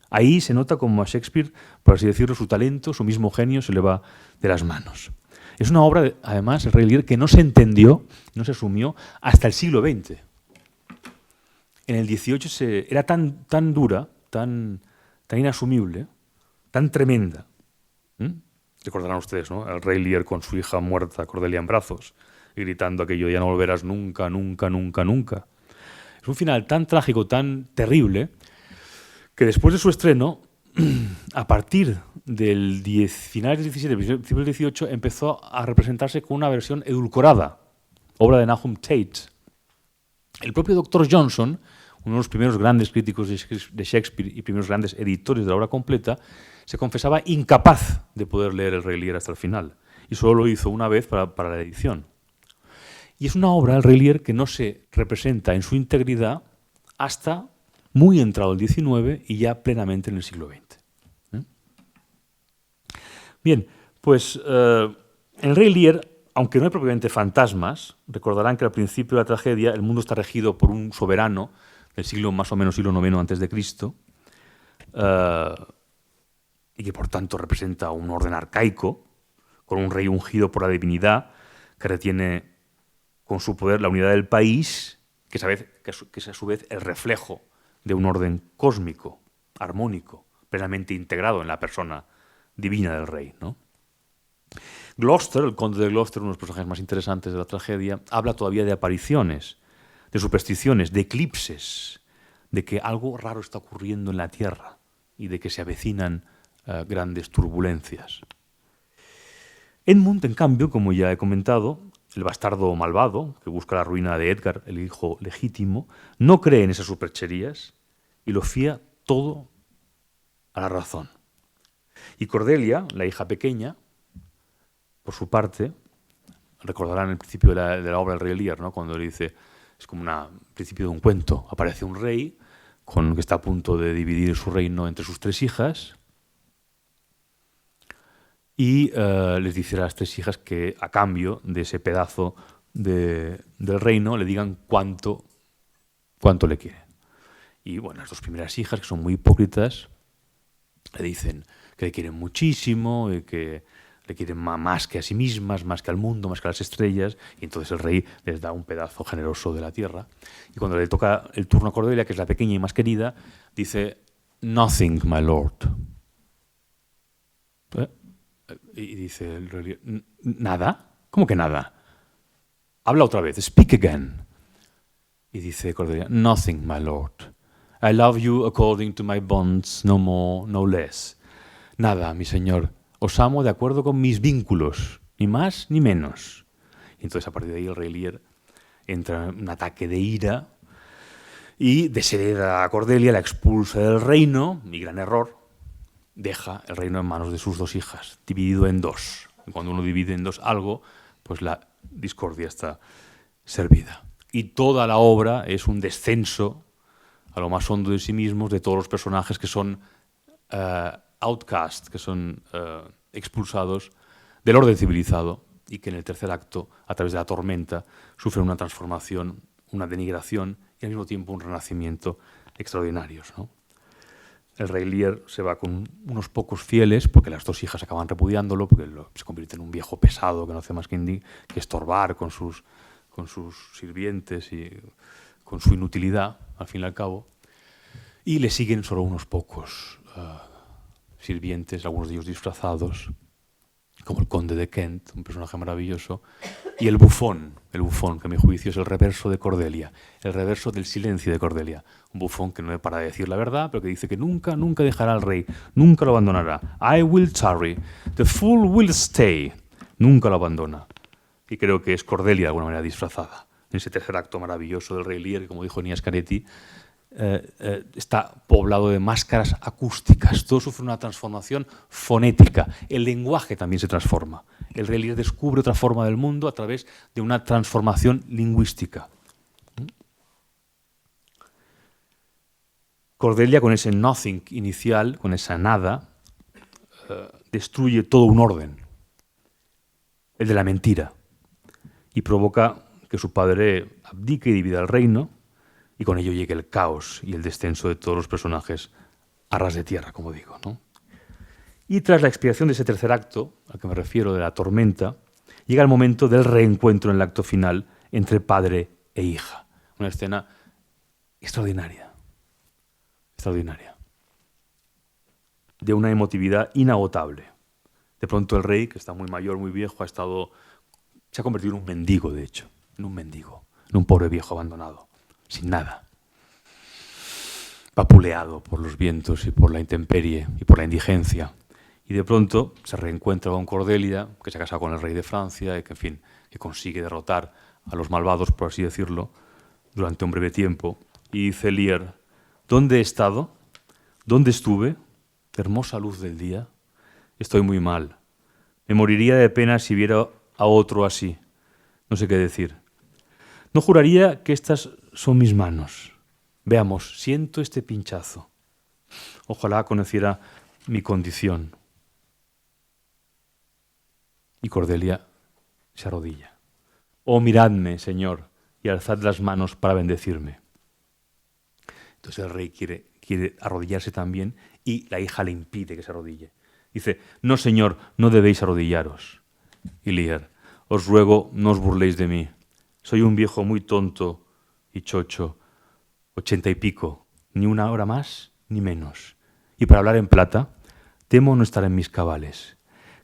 Ahí se nota como a Shakespeare, por así decirlo, su talento, su mismo genio se le va de las manos. Es una obra, además, el Rey Lear, que no se entendió, no se asumió hasta el siglo XX. En el XVIII era tan dura, tan inasumible, tan tremenda. Recordarán ustedes, ¿no? El Rey Lear con su hija muerta, Cordelia, en brazos, y gritando aquello, ya no volverás nunca, nunca, nunca, nunca. Es un final tan trágico, tan terrible, que después de su estreno, a partir del finales del XVII, principios del XVIII, empezó a representarse con una versión edulcorada, obra de Nahum Tate. El propio Dr. Johnson, uno de los primeros grandes críticos de Shakespeare y primeros grandes editores de la obra completa, se confesaba incapaz de poder leer el Rey Lear hasta el final, y solo lo hizo una vez para la edición. Y es una obra, el Rey Lear, que no se representa en su integridad hasta muy entrado el XIX y ya plenamente en el siglo XX. Bien, pues el Rey Lear, aunque no hay propiamente fantasmas, recordarán que al principio de la tragedia el mundo está regido por un soberano del siglo más o menos siglo IX antes de Cristo, y que por tanto representa un orden arcaico, con un rey ungido por la divinidad, que retiene con su poder la unidad del país, que es a su vez el reflejo de un orden cósmico, armónico, plenamente integrado en la persona divina del rey, ¿no? Gloucester, el conde de Gloucester, uno de los personajes más interesantes de la tragedia, habla todavía de apariciones, de supersticiones, de eclipses, de que algo raro está ocurriendo en la tierra y de que se avecinan grandes turbulencias. Edmund, en cambio, como ya he comentado, el bastardo malvado que busca la ruina de Edgar, el hijo legítimo, no cree en esas supercherías y lo fía todo a la razón. Y Cordelia, la hija pequeña, por su parte, recordarán el principio de la obra del Rey Lear, ¿no? Cuando le dice, es como el principio de un cuento, aparece un rey que está a punto de dividir su reino entre sus tres hijas, y les dice a las tres hijas que a cambio de ese pedazo del reino le digan cuánto le quieren. Y bueno, las dos primeras hijas, que son muy hipócritas, le dicen que le quieren muchísimo, y que le quieren más que a sí mismas, más que al mundo, más que a las estrellas, y entonces el rey les da un pedazo generoso de la tierra. Y cuando le toca el turno a Cordelia, que es la pequeña y más querida, dice, "Nothing, my lord". Y dice el rey, ¿nada? ¿Cómo que nada? Habla otra vez, "Speak again". Y dice Cordelia, "Nothing, my lord. I love you according to my bonds, no more, no less". Nada, mi señor. Os amo de acuerdo con mis vínculos, ni más ni menos. Y entonces a partir de ahí el Rey Lear entra en un ataque de ira y deshereda a Cordelia, la expulsa del reino, mi gran error, deja el reino en manos de sus dos hijas, dividido en dos. Y cuando uno divide en dos algo, pues la discordia está servida. Y toda la obra es un descenso a lo más hondo de sí mismos de todos los personajes que son outcast, que son expulsados del orden civilizado y que en el tercer acto, a través de la tormenta, sufren una transformación, una denigración y al mismo tiempo un renacimiento extraordinarios, ¿no? El Rey Lear se va con unos pocos fieles porque las dos hijas acaban repudiándolo porque se convierte en un viejo pesado que no hace más que estorbar con sus sirvientes y con su inutilidad, al fin y al cabo. Y le siguen solo unos pocos sirvientes, algunos de ellos disfrazados, como el conde de Kent, un personaje maravilloso, y el bufón, que a mi juicio es el reverso de Cordelia, el reverso del silencio de Cordelia. Un bufón que no le para de decir la verdad, pero que dice que nunca, nunca dejará al rey, nunca lo abandonará. I will tarry, the fool will stay. Nunca lo abandona. Y creo que es Cordelia de alguna manera disfrazada. En ese tercer acto maravilloso del Rey Lear, que como dijo Enías Caretti, está poblado de máscaras acústicas. Todo sufre una transformación fonética. El lenguaje también se transforma. El Rey Lear descubre otra forma del mundo a través de una transformación lingüística. Cordelia, con ese nothing inicial, con esa nada, destruye todo un orden, el de la mentira, y provoca que su padre abdique y divida el reino, y con ello llegue el caos y el descenso de todos los personajes a ras de tierra, como digo, ¿no? Y tras la expiación de ese tercer acto, al que me refiero, de la tormenta, llega el momento del reencuentro en el acto final entre padre e hija. Una escena extraordinaria, extraordinaria, de una emotividad inagotable. De pronto el rey, que está muy mayor, muy viejo, se ha convertido en un mendigo, de hecho, en un pobre viejo abandonado, sin nada, vapuleado por los vientos y por la intemperie y por la indigencia. Y de pronto se reencuentra con Cordelia, que se ha casado con el rey de Francia y que, en fin, que consigue derrotar a los malvados, por así decirlo, durante un breve tiempo. Y dice Lear: ¿dónde he estado? ¿Dónde estuve? Hermosa luz del día. Estoy muy mal. Me moriría de pena si viera a otro así. No sé qué decir. No juraría que estas son mis manos. Veamos, siento este pinchazo. Ojalá conociera mi condición. Y Cordelia se arrodilla. Oh, miradme, Señor, y alzad las manos para bendecirme. Entonces el rey quiere arrodillarse también y la hija le impide que se arrodille. Dice: no, Señor, no debéis arrodillaros. Y Lear: os ruego, no os burléis de mí. Soy un viejo muy tonto y chocho, 80 y pico, ni una hora más ni menos. Y para hablar en plata, temo no estar en mis cabales.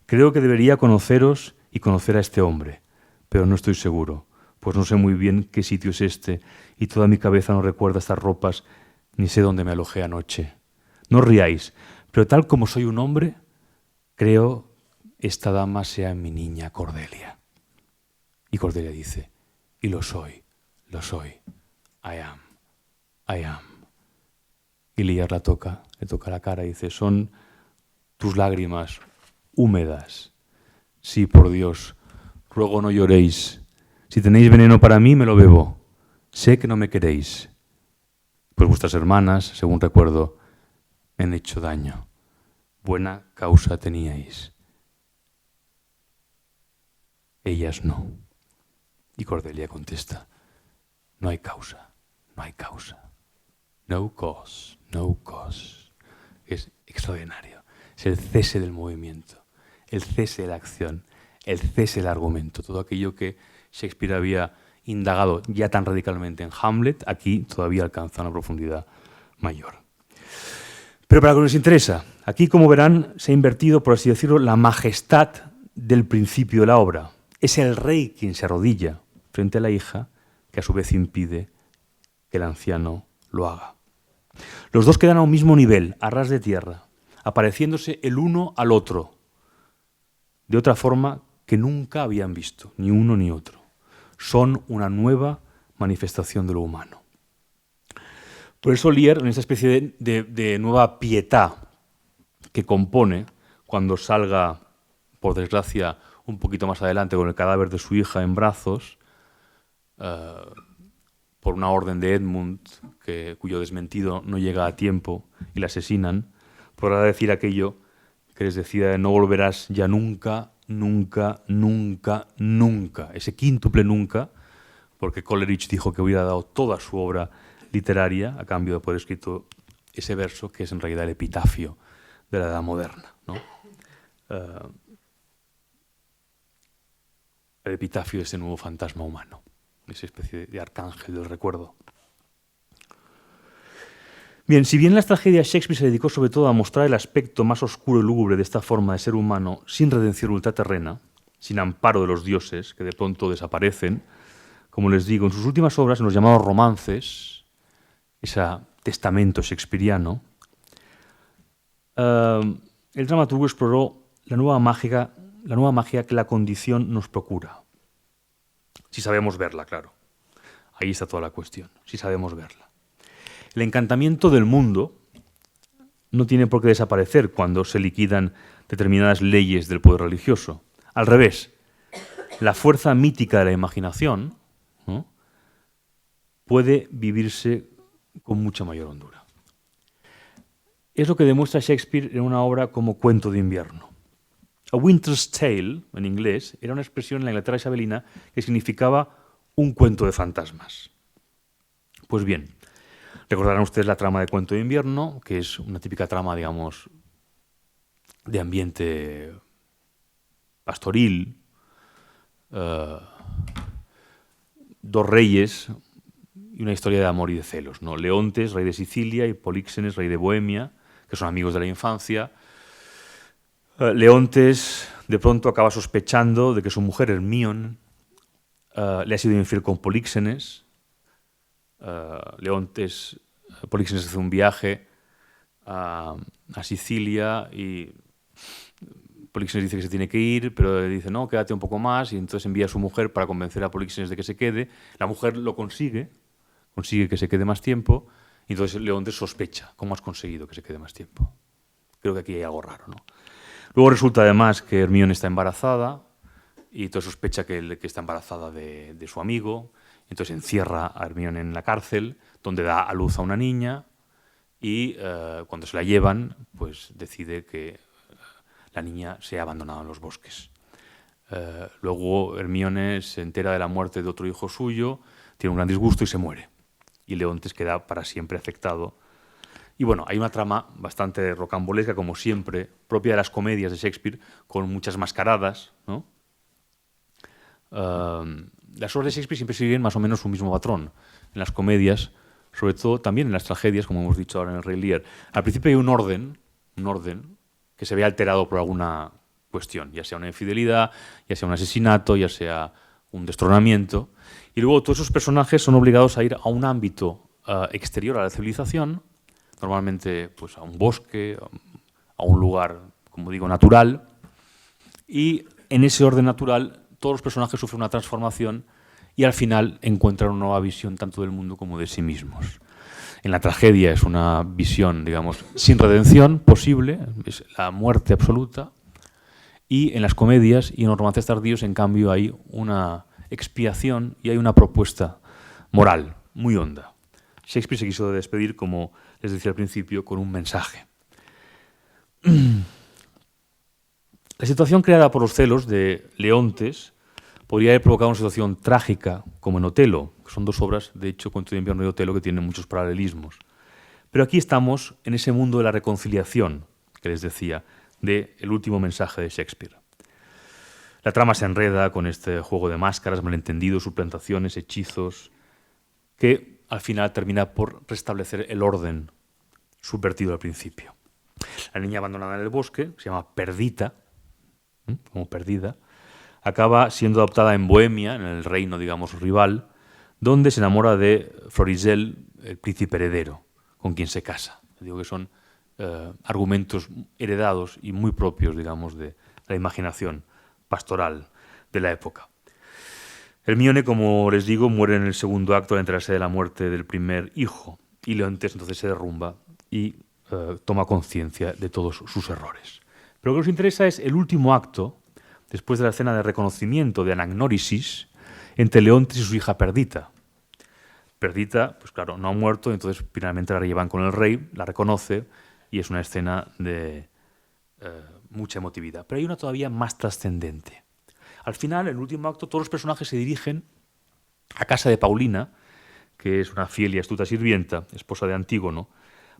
Creo que debería conoceros y conocer a este hombre, pero no estoy seguro, pues no sé muy bien qué sitio es este y toda mi cabeza no recuerda estas ropas ni sé dónde me alojé anoche. No riáis, pero tal como soy un hombre, creo esta dama sea mi niña Cordelia. Y Cordelia dice: y lo soy, I am. Y Lear le toca la cara y dice: son tus lágrimas húmedas. Sí, por Dios, ruego no lloréis. Si tenéis veneno para mí, me lo bebo. Sé que no me queréis, pues vuestras hermanas, según recuerdo, me han hecho daño. Buena causa teníais. Ellas no. Y Cordelia contesta: no hay causa, no hay causa. No cause, no cause. Es extraordinario. Es el cese del movimiento, el cese de la acción, el cese del argumento. Todo aquello que Shakespeare había indagado ya tan radicalmente en Hamlet, aquí todavía alcanza una profundidad mayor. Pero para lo que nos interesa, aquí, como verán, se ha invertido, por así decirlo, la majestad del principio de la obra. Es el rey quien se arrodilla frente a la hija, que a su vez impide que el anciano lo haga. Los dos quedan a un mismo nivel, a ras de tierra, apareciéndose el uno al otro, de otra forma que nunca habían visto, ni uno ni otro. Son una nueva manifestación de lo humano. Por eso Lear, en esta especie de nueva pietà que compone, cuando salga, por desgracia, un poquito más adelante con el cadáver de su hija en brazos, por una orden de Edmund, cuyo desmentido no llega a tiempo y la asesinan, podrá decir aquello que les decía de no volverás ya nunca, nunca, nunca, nunca. Ese quíntuple nunca, porque Coleridge dijo que hubiera dado toda su obra literaria a cambio de poder escrito ese verso, que es en realidad el epitafio de la edad moderna, ¿no? El epitafio de ese nuevo fantasma humano, esa especie de arcángel del recuerdo. Bien, si bien en las tragedias Shakespeare se dedicó sobre todo a mostrar el aspecto más oscuro y lúgubre de esta forma de ser humano, sin redención ultraterrena, sin amparo de los dioses, que de pronto desaparecen, como les digo, en sus últimas obras, en los llamados romances, ese testamento shakespeariano, el dramaturgo exploró la nueva magia que la condición nos procura. Si sabemos verla, claro. Ahí está toda la cuestión, si sabemos verla. El encantamiento del mundo no tiene por qué desaparecer cuando se liquidan determinadas leyes del poder religioso. Al revés, la fuerza mítica de la imaginación, ¿no?, puede vivirse con mucha mayor hondura. Es lo que demuestra Shakespeare en una obra como Cuento de invierno. A Winter's Tale, en inglés, era una expresión en la Inglaterra isabelina que significaba un cuento de fantasmas. Pues bien, Recordarán ustedes la trama de Cuento de invierno, que es una típica trama, digamos, de ambiente pastoril, dos reyes y una historia de amor y de celos, ¿no? Leontes, rey de Sicilia, y Políxenes, rey de Bohemia, que son amigos de la infancia. Leontes de pronto acaba sospechando de que su mujer Hermione le ha sido infiel con Políxenes. Políxenes hace un viaje a Sicilia y Políxenes dice que se tiene que ir, pero le dice, no, quédate un poco más, y entonces envía a su mujer para convencer a Políxenes de que se quede. La mujer lo consigue que se quede más tiempo, y entonces Leontes sospecha, ¿cómo has conseguido que se quede más tiempo? Creo que aquí hay algo raro, ¿no? Luego resulta además que Hermione está embarazada, y entonces sospecha que está embarazada de su amigo, entonces encierra a Hermione en la cárcel, donde da a luz a una niña, y cuando se la llevan, pues decide que la niña sea abandonada en los bosques. Luego Hermione se entera de la muerte de otro hijo suyo, tiene un gran disgusto y se muere. Y Leontes queda para siempre afectado. Y bueno, hay una trama bastante rocambolesca, como siempre, propia de las comedias de Shakespeare, con muchas mascaradas, ¿no? Las obras de Shakespeare siempre siguen más o menos un mismo patrón. En las comedias, sobre todo también en las tragedias, como hemos dicho ahora en el Rey Lear, al principio hay un orden que se ve alterado por alguna cuestión, ya sea una infidelidad, ya sea un asesinato, ya sea un destronamiento, y luego todos esos personajes son obligados a ir a un ámbito exterior a la civilización, normalmente pues a un bosque, a un lugar, como digo, natural, y en ese orden natural todos los personajes sufren una transformación y al final encuentran una nueva visión tanto del mundo como de sí mismos. En la tragedia es una visión, digamos, sin redención posible, es la muerte absoluta, y en las comedias y en los romances tardíos, en cambio, hay una expiación y hay una propuesta moral muy honda. Shakespeare se quiso despedir, como les decía al principio, con un mensaje. La situación creada por los celos de Leontes podría haber provocado una situación trágica, como en Otelo, que son dos obras, de hecho, Cuento de invierno y Otelo, que tienen muchos paralelismos. Pero aquí estamos en ese mundo de la reconciliación, que les decía, del último mensaje de Shakespeare. La trama se enreda con este juego de máscaras, malentendidos, suplantaciones, hechizos, que al final termina por restablecer el orden subvertido al principio. La niña abandonada en el bosque, se llama Perdita, como perdida, acaba siendo adoptada en Bohemia, en el reino, digamos, rival, donde se enamora de Florizel, el príncipe heredero, con quien se casa. Digo que son argumentos heredados y muy propios, digamos, de la imaginación pastoral de la época. Hermione, como les digo, muere en el segundo acto al enterarse de la muerte del primer hijo, y Leontes entonces se derrumba y toma conciencia de todos sus errores. Pero lo que nos interesa es el último acto, después de la escena de reconocimiento, de anagnórisis, entre Leontes y su hija Perdita. Perdita, pues claro, no ha muerto, entonces finalmente la llevan con el rey, la reconoce, y es una escena de mucha emotividad. Pero hay una todavía más trascendente. Al final, en el último acto, todos los personajes se dirigen a casa de Paulina, que es una fiel y astuta sirvienta, esposa de Antígono,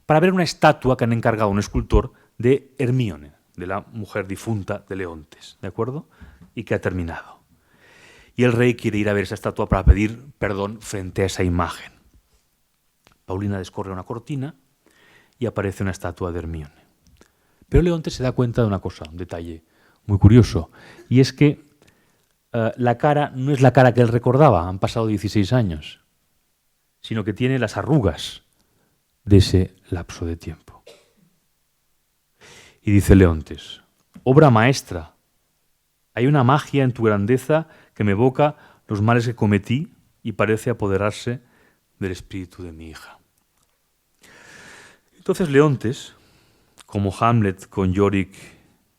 para ver una estatua que han encargado a un escultor de Hermione, de la mujer difunta de Leontes, ¿de acuerdo? Y que ha terminado. Y el rey quiere ir a ver esa estatua para pedir perdón frente a esa imagen. Paulina descorre una cortina y aparece una estatua de Hermione. Pero Leontes se da cuenta de una cosa, un detalle muy curioso, y es que la cara no es la cara que él recordaba, han pasado 16 años, sino que tiene las arrugas de ese lapso de tiempo. Y dice Leontes, obra maestra, hay una magia en tu grandeza que me evoca los males que cometí y parece apoderarse del espíritu de mi hija. Entonces Leontes, como Hamlet con Yorick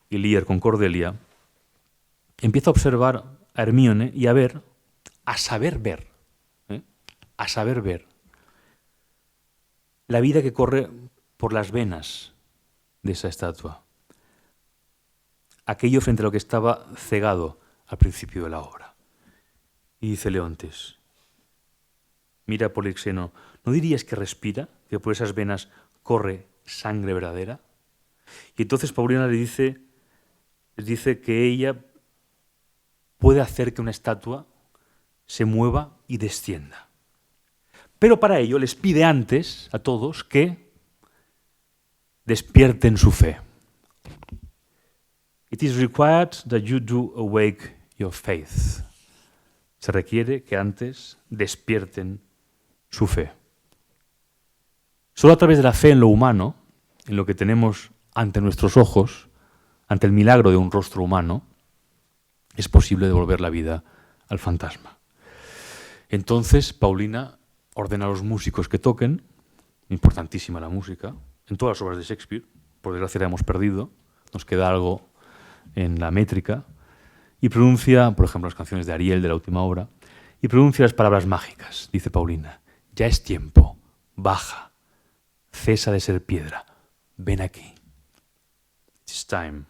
y Lear con Cordelia, empieza a observar a Hermione y a ver, a saber ver la vida que corre por las venas de esa estatua. Aquello frente a lo que estaba cegado al principio de la obra. Y dice Leontes, mira Polixeno, ¿no dirías que respira, que por esas venas corre sangre verdadera. Y entonces Paulina les dice que ella puede hacer que una estatua se mueva y descienda. Pero para ello les pide antes a todos que despierten su fe. It is required that you do awake your faith. Se requiere que antes despierten su fe. Solo a través de la fe en lo humano, en lo que tenemos ante nuestros ojos, ante el milagro de un rostro humano, es posible devolver la vida al fantasma. Entonces, Paulina ordena a los músicos que toquen, importantísima la música, en todas las obras de Shakespeare, por desgracia la hemos perdido, nos queda algo en la métrica, y pronuncia, por ejemplo, las canciones de Ariel de la última obra, y pronuncia las palabras mágicas, dice Paulina, ya es tiempo, baja, cesa de ser piedra, ven aquí. It's time.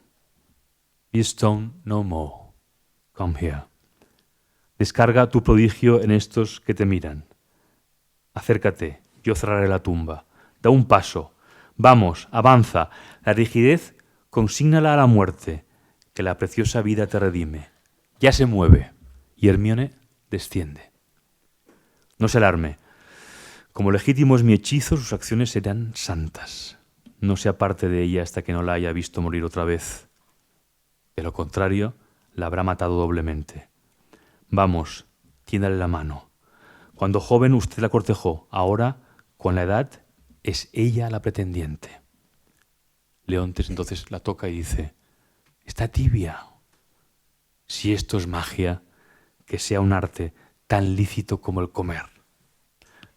Be stone no more. Come here. Descarga tu prodigio en estos que te miran. Acércate, yo cerraré la tumba. Da un paso. Vamos, avanza. La rigidez, consígnala a la muerte, que la preciosa vida te redime. Ya se mueve. Y Hermione desciende. No se alarme. Como legítimo es mi hechizo, sus acciones serán santas. No se aparte de ella hasta que no la haya visto morir otra vez. De lo contrario, la habrá matado doblemente. Vamos, tiéndale la mano. Cuando joven usted la cortejó, ahora, con la edad, es ella la pretendiente. Leontes entonces la toca y dice, está tibia. Si esto es magia, que sea un arte tan lícito como el comer.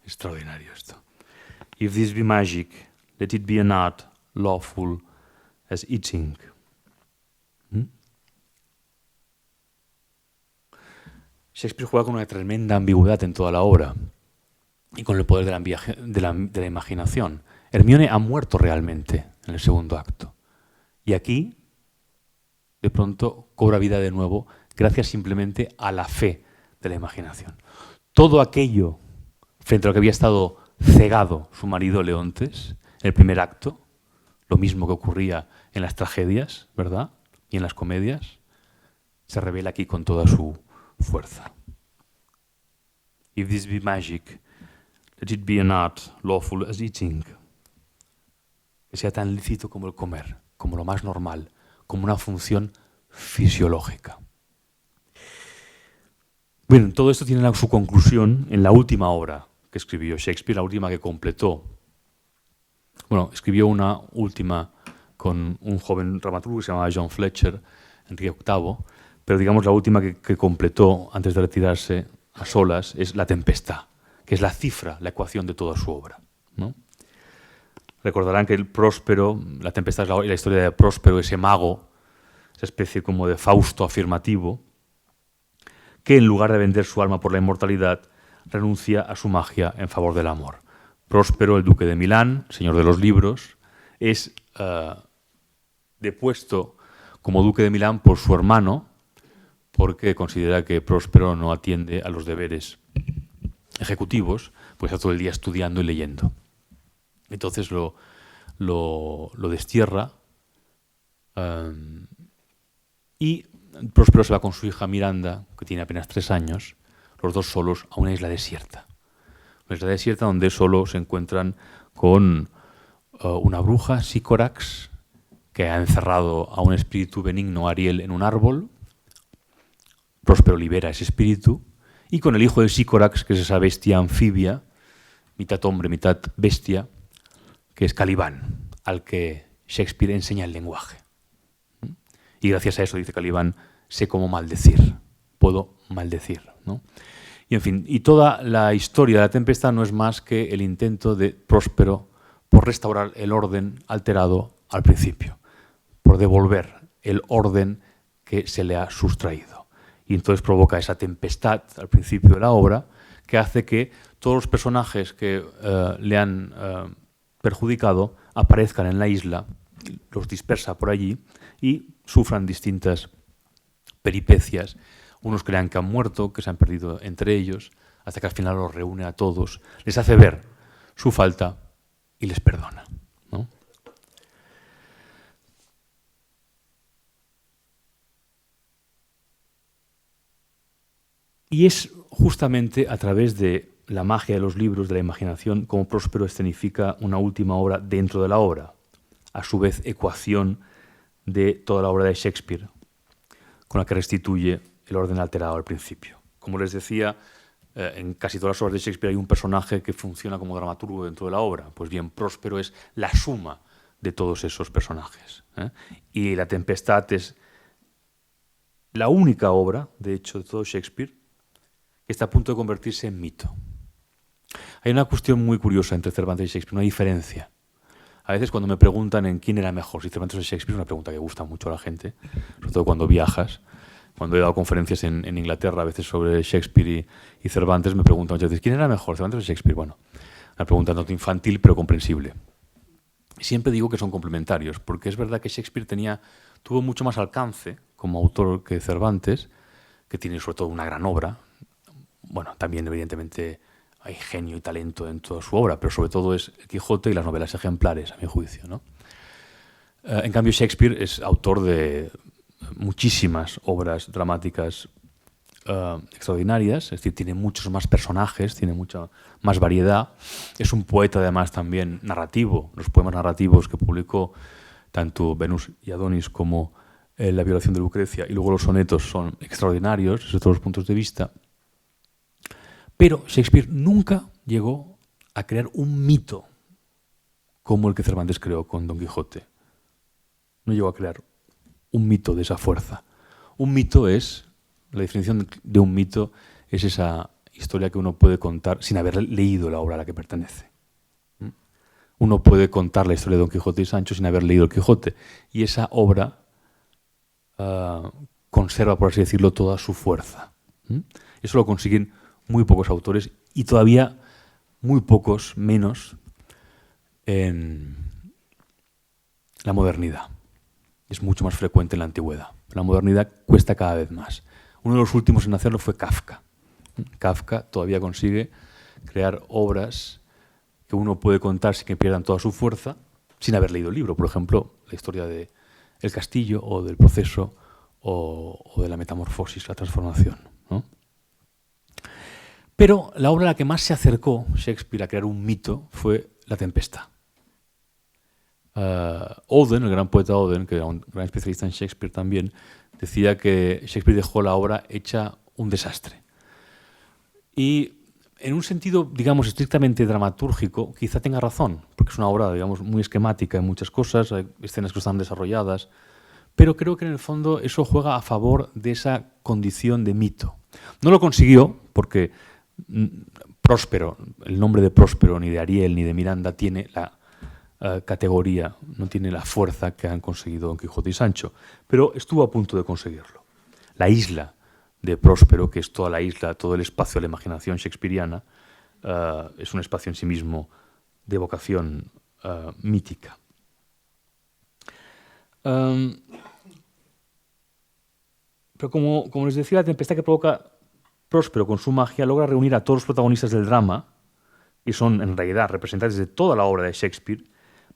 Extraordinario esto. If this be magic, let it be an art lawful as eating. Shakespeare juega con una tremenda ambigüedad en toda la obra y con el poder de la imaginación. Hermione ha muerto realmente en el segundo acto. Y aquí, de pronto, cobra vida de nuevo gracias simplemente a la fe de la imaginación. Todo aquello frente a lo que había estado cegado su marido Leontes en el primer acto, lo mismo que ocurría en las tragedias, ¿verdad? Y en las comedias, se revela aquí con toda su fuerza. If this be magic, let it be an art lawful as eating. Que sea tan lícito como el comer, como lo más normal, como una función fisiológica. Bueno, todo esto tiene su conclusión en la última obra que escribió Shakespeare, la última que completó. Bueno, escribió una última con un joven dramaturgo que se llamaba John Fletcher, Enrique VIII, pero digamos la última que completó antes de retirarse a solas es La Tempestad, que es la cifra, la ecuación de toda su obra, ¿no? Recordarán que el Próspero, La Tempestad es la historia de Próspero, ese mago, esa especie como de Fausto afirmativo, que en lugar de vender su alma por la inmortalidad, renuncia a su magia en favor del amor. Próspero, el duque de Milán, señor de los libros, es depuesto como duque de Milán por su hermano, porque considera que Próspero no atiende a los deberes ejecutivos, pues está todo el día estudiando y leyendo. Entonces lo destierra y Próspero se va con su hija Miranda, que tiene apenas 3 años, los dos solos, a una isla desierta. Una isla desierta donde solo se encuentran con una bruja, Sycorax, que ha encerrado a un espíritu benigno, Ariel, en un árbol. Próspero libera ese espíritu, y con el hijo de Sycorax, que es esa bestia anfibia, mitad hombre, mitad bestia, que es Calibán, al que Shakespeare enseña el lenguaje. Y gracias a eso, dice Calibán, sé cómo maldecir, puedo maldecir, ¿no? Y en fin, y toda la historia de La Tempestad no es más que el intento de Próspero por restaurar el orden alterado al principio, por devolver el orden que se le ha sustraído. Y entonces provoca esa tempestad al principio de la obra que hace que todos los personajes que le han perjudicado aparezcan en la isla, los dispersa por allí y sufran distintas peripecias. Unos crean que han muerto, que se han perdido entre ellos, hasta que al final los reúne a todos, les hace ver su falta y les perdona, ¿no? Y es justamente a través de la magia de los libros, de la imaginación, como Próspero escenifica una última obra dentro de la obra, a su vez ecuación de toda la obra de Shakespeare, con la que restituye el orden alterado al principio. Como les decía, en casi todas las obras de Shakespeare hay un personaje que funciona como dramaturgo dentro de la obra. Pues bien, Próspero es la suma de todos esos personajes, ¿eh? Y La Tempestad es la única obra, de hecho, de todo Shakespeare, que está a punto de convertirse en mito. Hay una cuestión muy curiosa entre Cervantes y Shakespeare, una diferencia. A veces cuando me preguntan en quién era mejor, si Cervantes o Shakespeare, es una pregunta que gusta mucho a la gente, sobre todo cuando viajas. Cuando he dado conferencias en Inglaterra, a veces sobre Shakespeare y Cervantes, me preguntan muchas veces, ¿quién era mejor, Cervantes o Shakespeare? Bueno, una pregunta no infantil, pero comprensible. Siempre digo que son complementarios, porque es verdad que Shakespeare tuvo mucho más alcance como autor que Cervantes, que tiene sobre todo una gran obra. Bueno, también evidentemente hay genio y talento en toda su obra, pero sobre todo es El Quijote y las novelas ejemplares, a mi juicio, ¿no? En cambio, Shakespeare es autor de muchísimas obras dramáticas extraordinarias, es decir, tiene muchos más personajes, tiene mucha más variedad. Es un poeta además también narrativo. Los poemas narrativos que publicó tanto Venus y Adonis como La violación de Lucrecia y luego los sonetos son extraordinarios desde todos los puntos de vista. Pero Shakespeare nunca llegó a crear un mito como el que Cervantes creó con Don Quijote. No llegó a crear un mito de esa fuerza. Un mito es, la definición de un mito es esa historia que uno puede contar sin haber leído la obra a la que pertenece. Uno puede contar la historia de Don Quijote y Sancho sin haber leído El Quijote. Y esa obra conserva, por así decirlo, toda su fuerza. Eso lo consiguen muy pocos autores y todavía muy pocos menos en la modernidad. Es mucho más frecuente en la antigüedad. La modernidad cuesta cada vez más. Uno de los últimos en hacerlo fue Kafka. Kafka todavía consigue crear obras que uno puede contar sin que pierdan toda su fuerza, sin haber leído el libro. Por ejemplo, la historia de El Castillo o del Proceso o de la Metamorfosis, la transformación, ¿no? Pero la obra a la que más se acercó Shakespeare a crear un mito fue La Tempestad. Auden, el gran poeta Auden, que era un gran especialista en Shakespeare también, decía que Shakespeare dejó la obra hecha un desastre. Y en un sentido, digamos, estrictamente dramatúrgico, quizá tenga razón, porque es una obra, digamos, muy esquemática en muchas cosas, hay escenas que están desarrolladas, pero creo que en el fondo eso juega a favor de esa condición de mito. No lo consiguió porque Próspero, el nombre de Próspero, ni de Ariel, ni de Miranda, tiene la categoría, no tiene la fuerza que han conseguido Don Quijote y Sancho, pero estuvo a punto de conseguirlo. La isla de Próspero, que es toda la isla, todo el espacio de la imaginación shakespeariana, es un espacio en sí mismo de vocación mítica. Pero como les decía, la tempestad que provoca Próspero con su magia logra reunir a todos los protagonistas del drama, y son en realidad representantes de toda la obra de Shakespeare,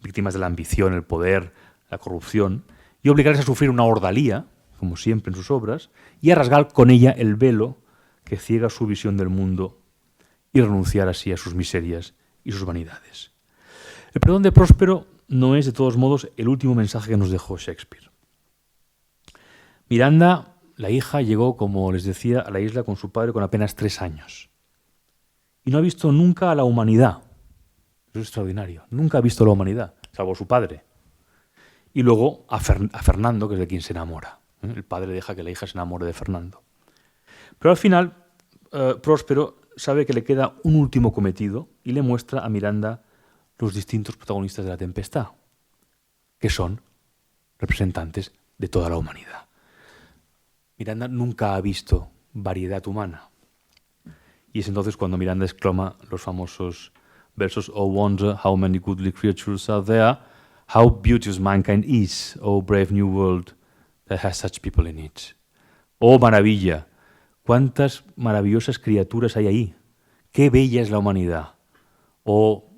víctimas de la ambición, el poder, la corrupción, y obligarles a sufrir una ordalía, como siempre en sus obras, y a rasgar con ella el velo que ciega su visión del mundo y renunciar así a sus miserias y sus vanidades. El perdón de Próspero no es, de todos modos, el último mensaje que nos dejó Shakespeare. Miranda, la hija, llegó, como les decía, a la isla con su padre con apenas 3 años. Y no ha visto nunca a la humanidad. Eso es extraordinario. Nunca ha visto a la humanidad, salvo su padre. Y luego a Fernando, que es de quien se enamora. El padre deja que la hija se enamore de Fernando. Pero al final, Próspero sabe que le queda un último cometido y le muestra a Miranda los distintos protagonistas de la tempestad, que son representantes de toda la humanidad. Miranda nunca ha visto variedad humana. Y es entonces cuando Miranda exclama los famosos versos: "Oh wonder how many goodly creatures are there, how beauteous mankind is, oh brave new world that has such people in it". Oh maravilla, cuántas maravillosas criaturas hay ahí, qué bella es la humanidad. Oh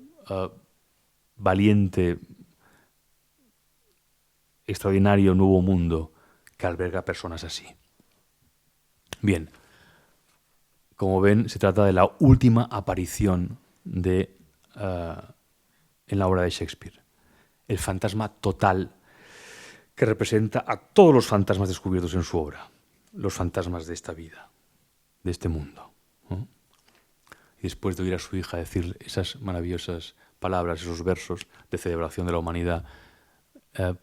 valiente, extraordinario nuevo mundo que alberga personas así. Bien, como ven, se trata de la última aparición en la obra de Shakespeare. El fantasma total que representa a todos los fantasmas descubiertos en su obra, los fantasmas de esta vida, de este mundo, ¿no? Y después de oír a su hija decir esas maravillosas palabras, esos versos de celebración de la humanidad,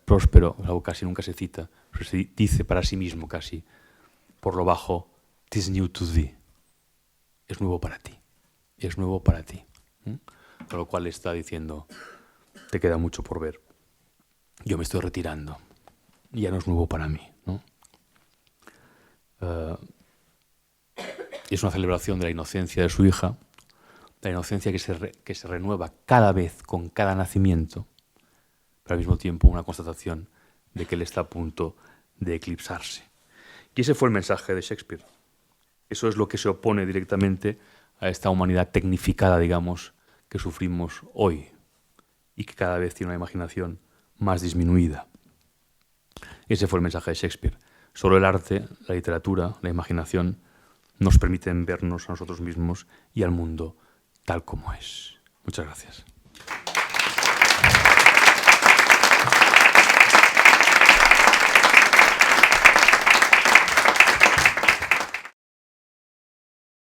próspero, algo casi nunca se cita, pero se dice para sí mismo casi, por lo bajo, "'Tis new to thee", es nuevo para ti, es nuevo para ti. Con lo cual le está diciendo, te queda mucho por ver, yo me estoy retirando, ya no es nuevo para mí, ¿no? Es una celebración de la inocencia de su hija, la inocencia que se renueva cada vez con cada nacimiento, pero al mismo tiempo una constatación de que él está a punto de eclipsarse. Y ese fue el mensaje de Shakespeare. Eso es lo que se opone directamente a esta humanidad tecnificada, digamos, que sufrimos hoy y que cada vez tiene una imaginación más disminuida. Ese fue el mensaje de Shakespeare. Solo el arte, la literatura, la imaginación nos permiten vernos a nosotros mismos y al mundo tal como es. Muchas gracias.